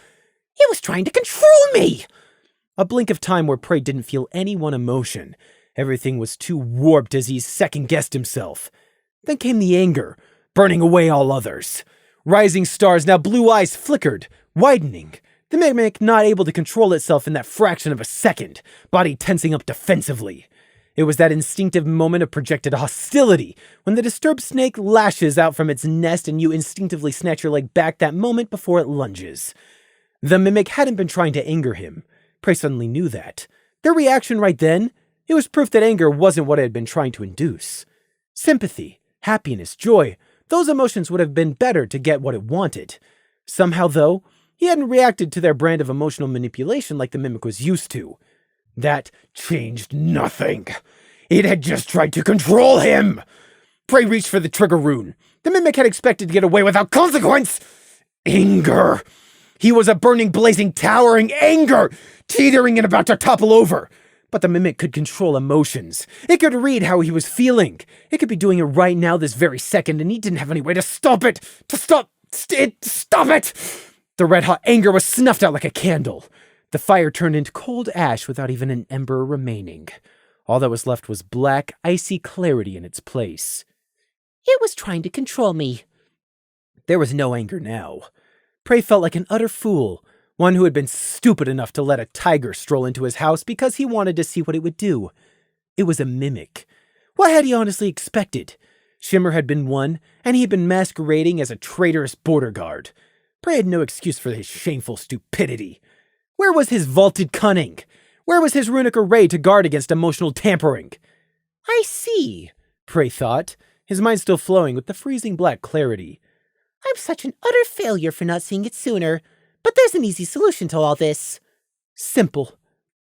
He was trying to control me! A blink of time where Prey didn't feel any one emotion. Everything was too warped as he second-guessed himself. Then came the anger, burning away all others. Rising stars, now blue eyes flickered, widening. The mimic not able to control itself in that fraction of a second, body tensing up defensively. It was that instinctive moment of projected hostility, when the disturbed snake lashes out from its nest and you instinctively snatch your leg back that moment before it lunges. The mimic hadn't been trying to anger him. Prey suddenly knew that. Their reaction right then, it was proof that anger wasn't what it had been trying to induce. Sympathy, happiness, joy, those emotions would have been better to get what it wanted. Somehow, though, he hadn't reacted to their brand of emotional manipulation like the mimic was used to. That changed nothing. It had just tried to control him. Prey reached for the trigger rune. The mimic had expected to get away without consequence. Anger. He was a burning, blazing, towering anger, teetering and about to topple over. But the mimic could control emotions. It could read how he was feeling. It could be doing it right now this very second, and he didn't have any way to stop it. Stop it! The red-hot anger was snuffed out like a candle. The fire turned into cold ash without even an ember remaining. All that was left was black, icy clarity in its place. It was trying to control me. There was no anger now. Prey felt like an utter fool, one who had been stupid enough to let a tiger stroll into his house because he wanted to see what it would do. It was a mimic. What had he honestly expected? Shimmer had been one, and he had been masquerading as a traitorous border guard. Prey had no excuse for his shameful stupidity. Where was his vaulted cunning? Where was his runic array to guard against emotional tampering? I see, Prey thought, his mind still flowing with the freezing black clarity. I'm such an utter failure for not seeing it sooner, but there's an easy solution to all this. Simple.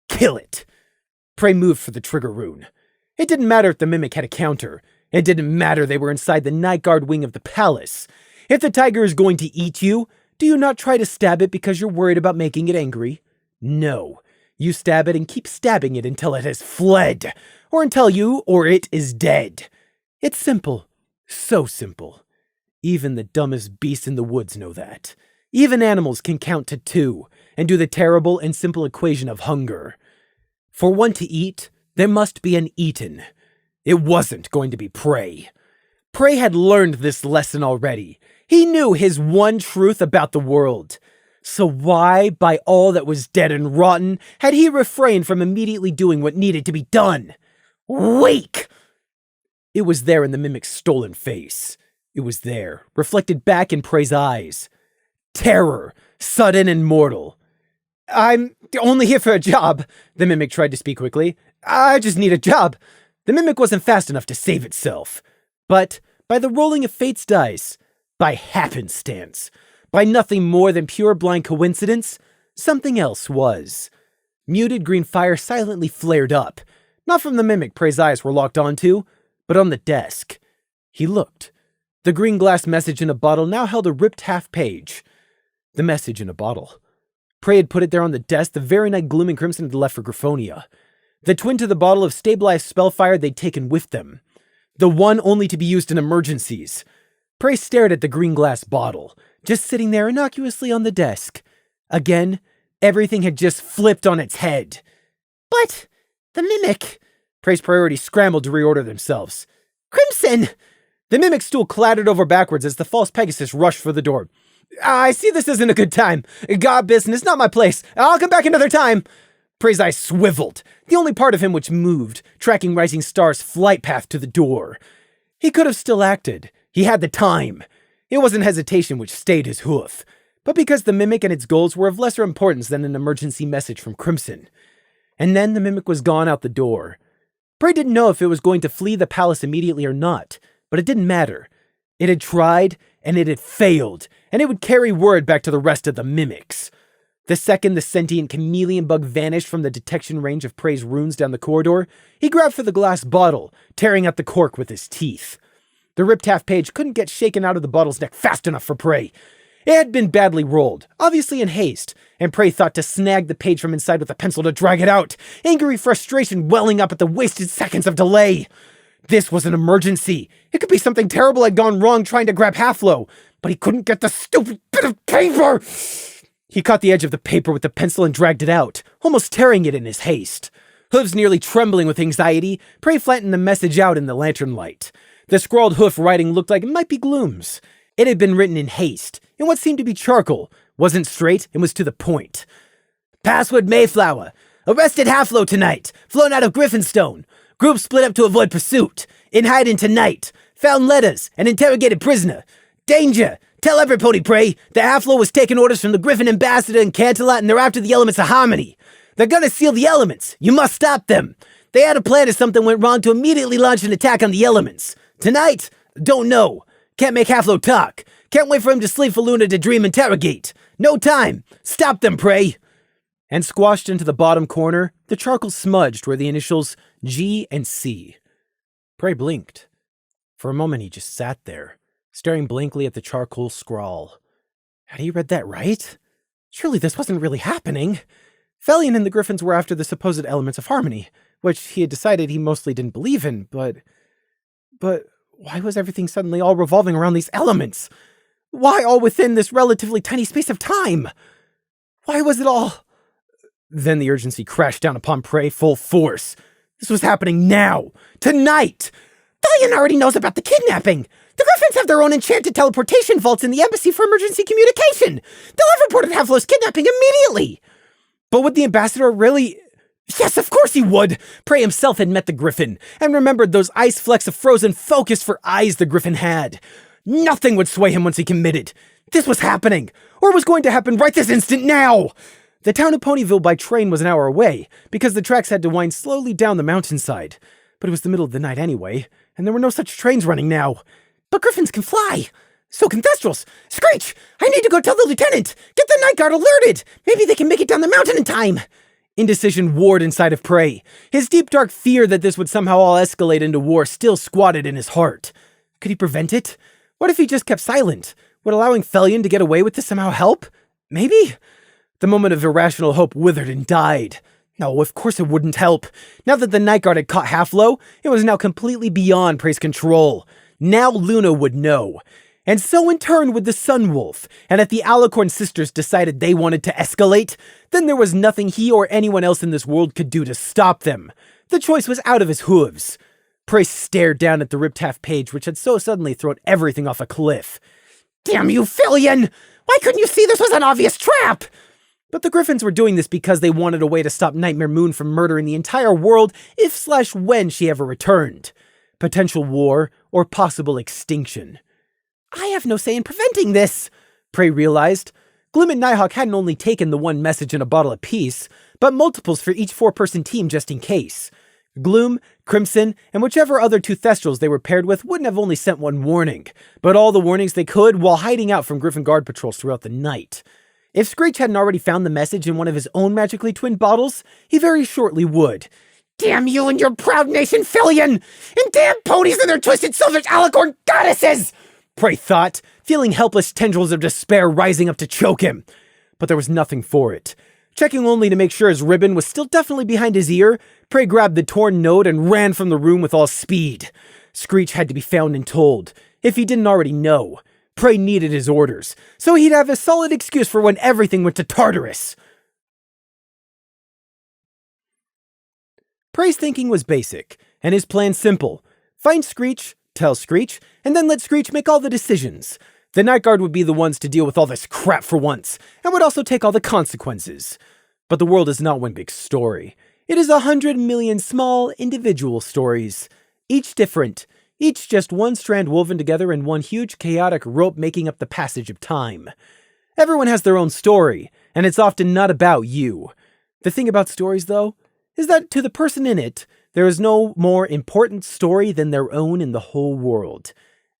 Kill it. Prey moved for the trigger rune. It didn't matter if the mimic had a counter. It didn't matter they were inside the night guard wing of the palace. If the tiger is going to eat you, do you not try to stab it because you're worried about making it angry? No. You stab it and keep stabbing it until it has fled, or until you or it is dead. It's simple. So simple. Even the dumbest beasts in the woods know that. Even animals can count to 2 and do the terrible and simple equation of hunger. For one to eat, there must be an eaten. It wasn't going to be Prey. Prey had learned this lesson already. He knew his one truth about the world. So why, by all that was dead and rotten, had he refrained from immediately doing what needed to be done? Wake! It was there in the mimic's stolen face. It was there, reflected back in Prey's eyes. Terror, sudden and mortal. I'm only here for a job, the mimic tried to speak quickly. I just need a job. The mimic wasn't fast enough to save itself. But by the rolling of fate's dice, by happenstance, by nothing more than pure blind coincidence, something else was. Muted green fire silently flared up, not from the mimic Prey's eyes were locked onto, but on the desk. He looked. The green glass message in a bottle now held a ripped half page. The message in a bottle. Prey had put it there on the desk the very night Gloom and Crimson had left for Griffonia. The twin to the bottle of stabilized spellfire they'd taken with them. The one only to be used in emergencies. Prey stared at the green glass bottle, just sitting there innocuously on the desk. Again, everything had just flipped on its head. But the Mimic... Prey's priorities scrambled to reorder themselves. Crimson! The Mimic stool clattered over backwards as the false Pegasus rushed for the door. I see this isn't a good time. Got business, not my place. I'll come back another time. Prey's eyes swiveled, the only part of him which moved, tracking Rising Star's flight path to the door. He could have still acted. He had the time. It wasn't hesitation which stayed his hoof, but because the Mimic and its goals were of lesser importance than an emergency message from Crimson. And then the Mimic was gone out the door. Prey didn't know if it was going to flee the palace immediately or not, but it didn't matter. It had tried, and it had failed, and it would carry word back to the rest of the Mimics. The second the sentient chameleon bug vanished from the detection range of Prey's runes down the corridor, he grabbed for the glass bottle, tearing out the cork with his teeth. The ripped half page couldn't get shaken out of the bottle's neck fast enough for Prey. It had been badly rolled, obviously in haste, and Prey thought to snag the page from inside with a pencil to drag it out, angry frustration welling up at the wasted seconds of delay. This was an emergency. It could be something terrible had gone wrong trying to grab Halflo, but he couldn't get the stupid bit of paper. He caught the edge of the paper with the pencil and dragged it out, almost tearing it in his haste. Hooves nearly trembling with anxiety, Prey flattened the message out in the lantern light. The scrawled hoof writing looked like it might be Gloom's. It had been written in haste, in what seemed to be charcoal, wasn't straight, and was to the point. Password Mayflower. Arrested Halflo tonight. Flown out of Griffinstone. Group split up to avoid pursuit. In hiding tonight. Found letters. An interrogated prisoner. Danger. Tell everybody, Prey. The Halflo was taking orders from the Griffin ambassador in Canterlot and they're after the elements of harmony. They're gonna seal the elements. You must stop them. They had a plan if something went wrong to immediately launch an attack on the elements. Tonight? Don't know. Can't make Halflo talk. Can't wait for him to sleep for Luna to dream interrogate. No time. Stop them, Prey. And squashed into the bottom corner, the charcoal smudged where the initials G and C. Prey blinked. For a moment he just sat there, staring blankly at the charcoal scrawl. Had he read that right? Surely this wasn't really happening. Felion and the Griffins were after the supposed elements of harmony, which he had decided he mostly didn't believe in, but why was everything suddenly all revolving around these elements? Why all within this relatively tiny space of time? Why was it all... Then the urgency crashed down upon Prey full force. This was happening now. Tonight! Felion already knows about the kidnapping. The Griffins have their own enchanted teleportation vaults in the embassy for emergency communication. They'll have reported Halflo's kidnapping immediately. But would the ambassador really... Yes, of course he would! Prey himself had met the Griffin, and remembered those ice flecks of frozen focus for eyes the Griffin had. Nothing would sway him once he committed. This was happening, or was going to happen right this instant now! The town of Ponyville by train was an hour away, because the tracks had to wind slowly down the mountainside. But it was the middle of the night anyway, and there were no such trains running now. But Griffins can fly! So can Thestrals! Screech! I need to go tell the lieutenant! Get the night guard alerted! Maybe they can make it down the mountain in time! Indecision warred inside of Prey. His deep dark fear that this would somehow all escalate into war still squatted in his heart. Could he prevent it? What if he just kept silent? Would allowing Felion to get away with this somehow help? Maybe? The moment of irrational hope withered and died. No, of course it wouldn't help. Now that the Night Guard had caught Halflo, it was now completely beyond Prey's control. Now Luna would know. And so in turn would the Sunwolf, and if the Alicorn sisters decided they wanted to escalate, then there was nothing he or anyone else in this world could do to stop them. The choice was out of his hooves. Prey stared down at the ripped half page which had so suddenly thrown everything off a cliff. Damn you, Felion! Why couldn't you see this was an obvious trap? But the Griffins were doing this because they wanted a way to stop Nightmare Moon from murdering the entire world if/when she ever returned. Potential war or possible extinction. I have no say in preventing this, Prey realized. Gloom and Nighthawk hadn't only taken the one message in a bottle apiece, but multiples for each 4-person team just in case. Gloom, Crimson, and whichever other two Thestrals they were paired with wouldn't have only sent one warning, but all the warnings they could while hiding out from Griffin Guard patrols throughout the night. If Screech hadn't already found the message in one of his own magically twinned bottles, he very shortly would. Damn you and your proud nation, Felion! And damn ponies and their twisted selfish alicorn goddesses! Prey thought, feeling helpless tendrils of despair rising up to choke him. but there was nothing for it. Checking only to make sure his ribbon was still definitely behind his ear, Prey grabbed the torn note and ran from the room with all speed. Screech had to be found and told, if he didn't already know. Prey needed his orders, so he'd have a solid excuse for when everything went to Tartarus. Prey's thinking was basic, and his plan simple. Find Screech, tell Screech, and then let Screech make all the decisions. The Night Guard would be the ones to deal with all this crap for once, and would also take all the consequences. But the world is not one big story. It is 100 million small, individual stories. Each different, each just one strand woven together in one huge, chaotic rope making up the passage of time. Everyone has their own story, and it's often not about you. The thing about stories, though, is that to the person in it, there is no more important story than their own in the whole world.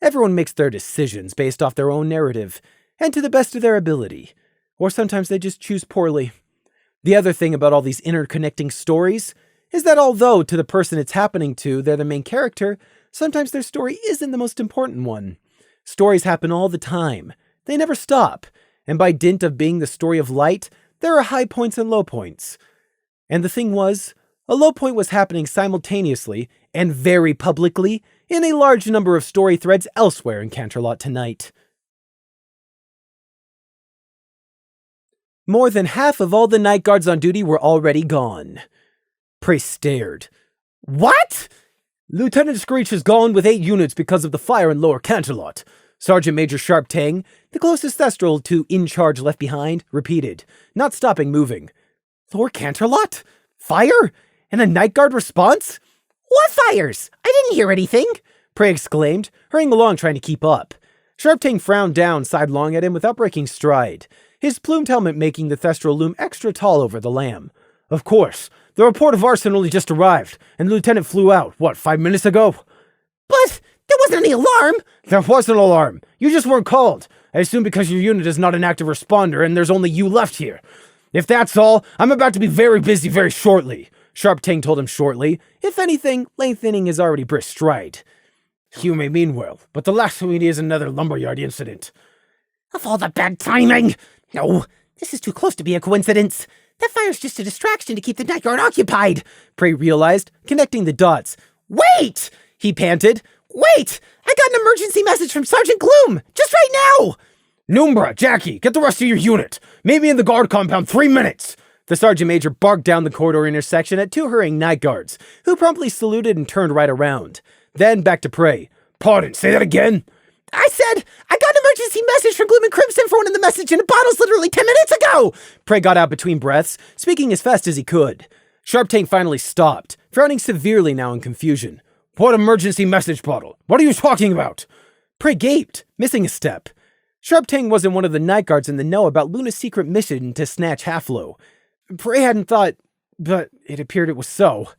Everyone makes their decisions based off their own narrative, and to the best of their ability. Or sometimes they just choose poorly. The other thing about all these interconnecting stories is that although to the person it's happening to, they're the main character, sometimes their story isn't the most important one. Stories happen all the time. They never stop. And by dint of being the story of light, there are high points and low points. And the thing was, a low point was happening simultaneously, and very publicly, in a large number of story threads elsewhere in Canterlot tonight. More than half of all the night guards on duty were already gone. Prey stared. What? Lieutenant Screech is gone with 8 units because of the fire in Lower Canterlot. Sergeant Major Sharp Tang, the closest Thestral to in charge left behind, repeated, not stopping moving. Lower Canterlot? Fire? And a night guard response? What fires? I didn't hear anything, Prey exclaimed, hurrying along trying to keep up. Sharp Tang frowned down sidelong at him without breaking stride, his plumed helmet making the Thestral loom extra tall over the lamb. Of course, the report of arson only just arrived, and the lieutenant flew out, 5 minutes ago? But there wasn't any alarm. There was an alarm. You just weren't called. I assume because your unit is not an active responder and there's only you left here. If that's all, I'm about to be very busy very shortly, Sharp Tang told him shortly, if anything, lengthening his already brisk stride. You may mean well, but the last we need is another lumberyard incident. Of all the bad timing! No, this is too close to be a coincidence. That fire's just a distraction to keep the night guard occupied, Prey realized, connecting the dots. Wait! He panted. Wait! I got an emergency message from Sergeant Gloom! Just right now! Numbra, Jackie, get the rest of your unit. Meet me in the guard compound 3 minutes. The sergeant major barked down the corridor intersection at 2 hurrying night guards, who promptly saluted and turned right around. Then back to Prey. Pardon, say that again? I said, I got an emergency message from Gloom and Crimson for one in the message in the bottles literally 10 minutes ago! Prey got out between breaths, speaking as fast as he could. Sharp Tang finally stopped, frowning severely now in confusion. What emergency message bottle? What are you talking about? Prey gaped, missing a step. Sharp Tang wasn't one of the night guards in the know about Luna's secret mission to snatch Halflow. Prey hadn't thought, but it appeared it was so.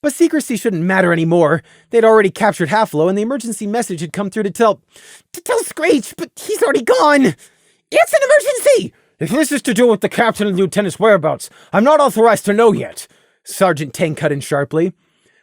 But secrecy shouldn't matter anymore. They'd already captured Halflow, and the emergency message had come through to tell Screech, but he's already gone. It's an emergency! If this is to do with the captain and lieutenant's whereabouts, I'm not authorized to know yet. Sergeant Tang cut in sharply.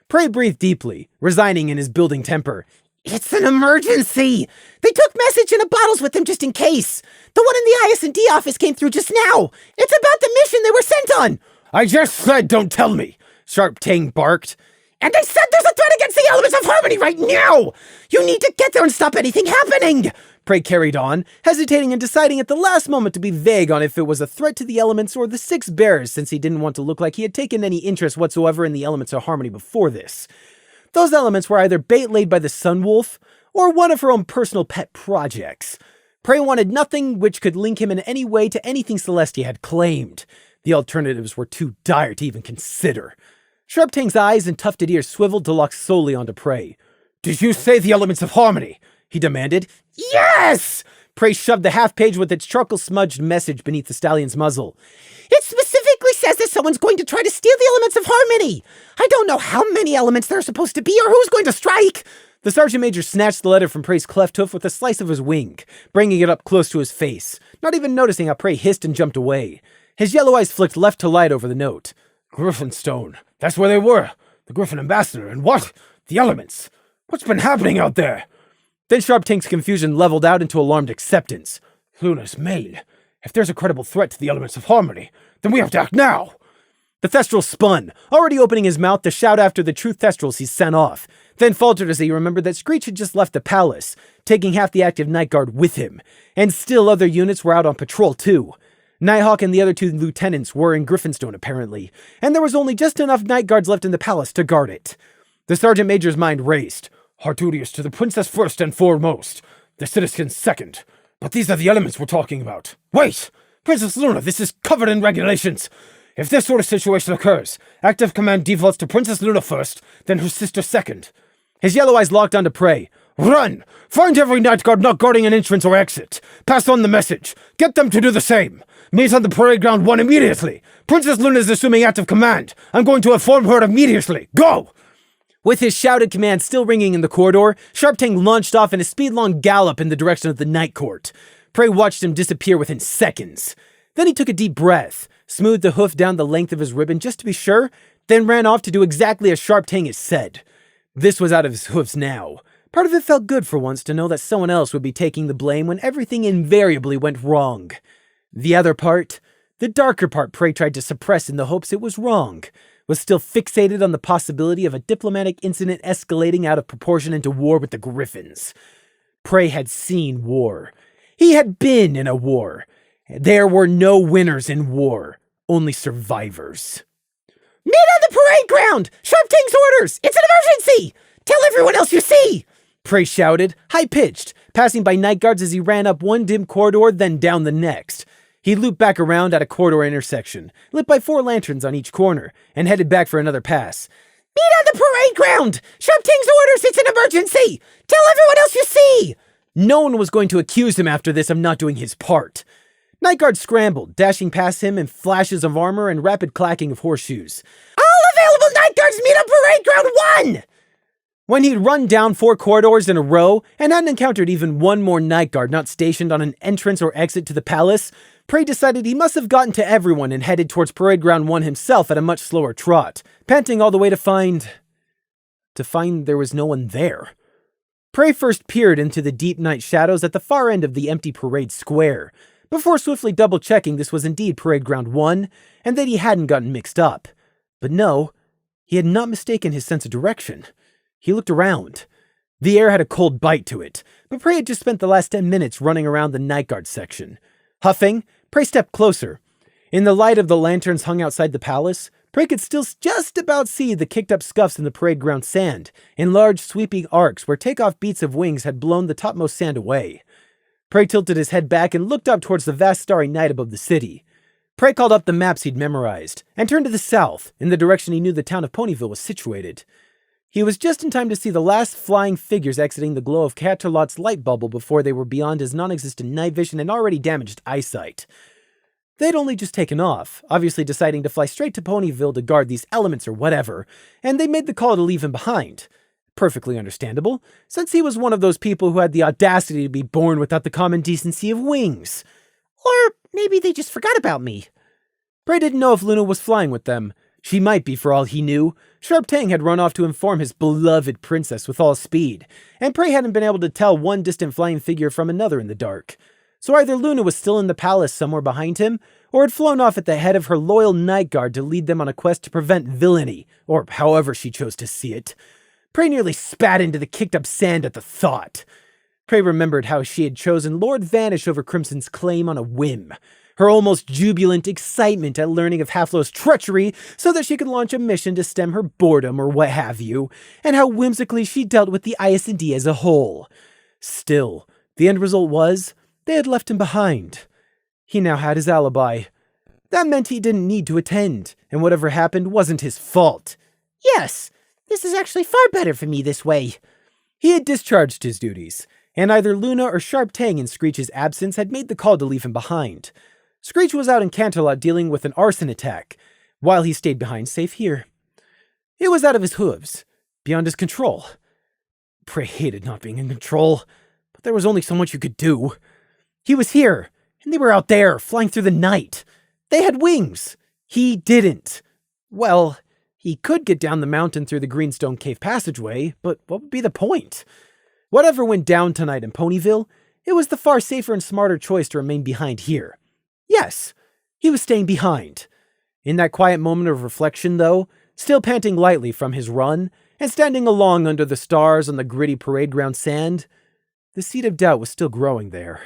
Prey breathed deeply, resigning in his building temper. It's an emergency! They took message in the bottles with them just in case. The one in the IS&D office came through just now. It's about the mission they were sent on. I just said don't tell me, Sharp Tang barked. And they said there's a threat against the elements of harmony right now! You need to get there and stop anything happening! Prey carried on, hesitating and deciding at the last moment to be vague on if it was a threat to the elements or the 6 bears, since he didn't want to look like he had taken any interest whatsoever in the elements of harmony before this. Those elements were either bait laid by the Sun Wolf, or one of her own personal pet projects. Prey wanted nothing which could link him in any way to anything Celestia had claimed. The alternatives were too dire to even consider. Sharp Tang's eyes and tufted ears swiveled to lock solely onto Prey. Did you say the elements of harmony? He demanded. Yes! Prey shoved the half-page with its charcoal-smudged message beneath the stallion's muzzle. It specifically says that someone's going to try to steal the elements of harmony. I don't know how many elements there are supposed to be or who's going to strike. The sergeant major snatched the letter from Prey's cleft hoof with a slice of his wing, bringing it up close to his face, not even noticing how Prey hissed and jumped away. His yellow eyes flicked left to light over the note. Griffinstone. That's where they were. The Griffin Ambassador. And what? The elements. What's been happening out there? Then Sharp Tang's confusion leveled out into alarmed acceptance. Luna's maid. If there's a credible threat to the elements of harmony, then we have to act now! The Thestral spun, already opening his mouth to shout after the true Thestrals he sent off, then faltered as he remembered that Screech had just left the palace, taking half the active Night Guard with him, and still other units were out on patrol too. Nighthawk and the other 2 lieutenants were in Griffinstone apparently, and there was only just enough Night Guards left in the palace to guard it. The Sergeant Major's mind raced. Our duty is to the princess first and foremost, the citizens second. But these are the elements we're talking about. Wait! Princess Luna, this is covered in regulations. If this sort of situation occurs, active command defaults to Princess Luna first, then her sister second. His yellow eyes locked onto Prey. Run! Find every Night Guard not guarding an entrance or exit. Pass on the message. Get them to do the same. Meet on the parade ground 1 immediately. Princess Luna is assuming active command. I'm going to inform her immediately. Go! With his shouted command still ringing in the corridor, Sharptang launched off in a speed-long gallop in the direction of the Night Court. Prey watched him disappear within seconds. Then he took a deep breath, smoothed the hoof down the length of his ribbon just to be sure, then ran off to do exactly as Sharptang had said. This was out of his hoofs now. Part of it felt good for once to know that someone else would be taking the blame when everything invariably went wrong. The other part, the darker part Prey tried to suppress in the hopes it was wrong, was still fixated on the possibility of a diplomatic incident escalating out of proportion into war with the Griffins. Prey had seen war. He had been in a war. There were no winners in war, only survivors. Meet on the parade ground! Sharptang's orders! It's an emergency! Tell everyone else you see! Prey shouted, high-pitched, passing by Night Guards as he ran up one dim corridor, then down the next. He looped back around at a corridor intersection, lit by 4 lanterns on each corner, and headed back for another pass. Meet on the parade ground! Sharptang's orders! It's an emergency! Tell everyone else you see! No one was going to accuse him after this of not doing his part. Night Guard scrambled, dashing past him in flashes of armor and rapid clacking of horseshoes. All available Night Guards meet on parade ground 1! When he'd run down 4 corridors in a row and hadn't encountered even one more Night Guard not stationed on an entrance or exit to the palace, Prey decided he must have gotten to everyone and headed towards Parade Ground 1 himself at a much slower trot, panting all the way to find there was no one there. Prey first peered into the deep night shadows at the far end of the empty parade square, before swiftly double-checking this was indeed Parade Ground 1, and that he hadn't gotten mixed up. But no, he had not mistaken his sense of direction. He looked around. The air had a cold bite to it, but Prey had just spent the last 10 minutes running around the Night Guard section. Huffing, Prey stepped closer. In the light of the lanterns hung outside the palace, Prey could still just about see the kicked-up scuffs in the parade ground sand, in large sweeping arcs where takeoff beats of wings had blown the topmost sand away. Prey tilted his head back and looked up towards the vast starry night above the city. Prey called up the maps he'd memorized, and turned to the south, in the direction he knew the town of Ponyville was situated. He was just in time to see the last flying figures exiting the glow of Catalot's light bubble before they were beyond his non-existent night vision and already damaged eyesight. They'd only just taken off, obviously deciding to fly straight to Ponyville to guard these elements or whatever, and they made the call to leave him behind. Perfectly understandable, since he was one of those people who had the audacity to be born without the common decency of wings. Or maybe they just forgot about me. Prey didn't know if Luna was flying with them. She might be, for all he knew. Sharptang had run off to inform his beloved princess with all speed, and Prey hadn't been able to tell one distant flying figure from another in the dark. So either Luna was still in the palace somewhere behind him, or had flown off at the head of her loyal Night Guard to lead them on a quest to prevent villainy, or however she chose to see it. Prey nearly spat into the kicked-up sand at the thought. Prey remembered how she had chosen Lord Vanish over Crimson's claim on a whim. Her almost jubilant excitement at learning of Halflow's treachery so that she could launch a mission to stem her boredom or what have you, and how whimsically she dealt with the IS&D as a whole. Still, the end result was, they had left him behind. He now had his alibi. That meant he didn't need to attend, and whatever happened wasn't his fault. Yes, this is actually far better for me this way. He had discharged his duties, and either Luna or Sharptang in Screech's absence had made the call to leave him behind. Screech was out in Canterlot dealing with an arson attack, while he stayed behind safe here. It was out of his hooves, beyond his control. Prey hated not being in control, but there was only so much you could do. He was here, and they were out there, flying through the night. They had wings. He didn't. Well, he could get down the mountain through the Greenstone Cave passageway, but what would be the point? Whatever went down tonight in Ponyville, it was the far safer and smarter choice to remain behind here. Yes, he was staying behind. In that quiet moment of reflection, though, still panting lightly from his run, and standing along under the stars on the gritty parade ground sand, the seed of doubt was still growing there.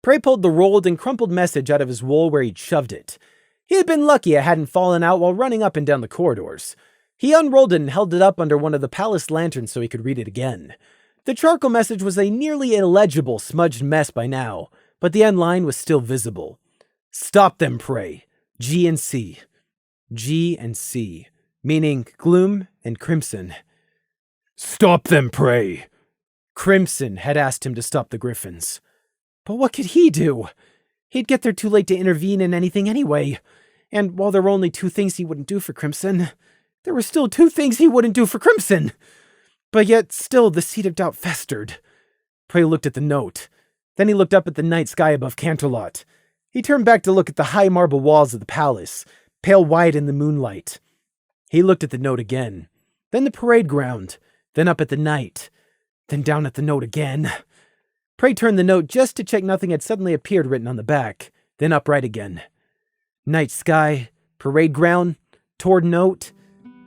Prey pulled the rolled and crumpled message out of his wool where he'd shoved it. He had been lucky it hadn't fallen out while running up and down the corridors. He unrolled it and held it up under one of the palace lanterns so he could read it again. The charcoal message was a nearly illegible smudged mess by now, but the end line was still visible. Stop them, Prey. G and C. G and C, meaning gloom and crimson. Stop them, Prey. Crimson had asked him to stop the Griffins. But what could he do? He'd get there too late to intervene in anything anyway. And while there were only 2 things he wouldn't do for Crimson, there were still 2 things he wouldn't do for Crimson. But yet, still, the seed of doubt festered. Prey looked at the note. Then he looked up at the night sky above Canterlot. He turned back to look at the high marble walls of the palace, pale white in the moonlight. He looked at the note again, then the parade ground, then up at the night, then down at the note again. Prey turned the note just to check nothing had suddenly appeared written on the back, then upright again. Night sky, parade ground, toward note.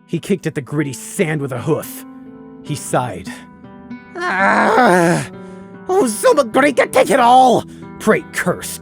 He kicked at the gritty sand with a hoof. He sighed. Oh, Zumagorika, take it all! Prey cursed.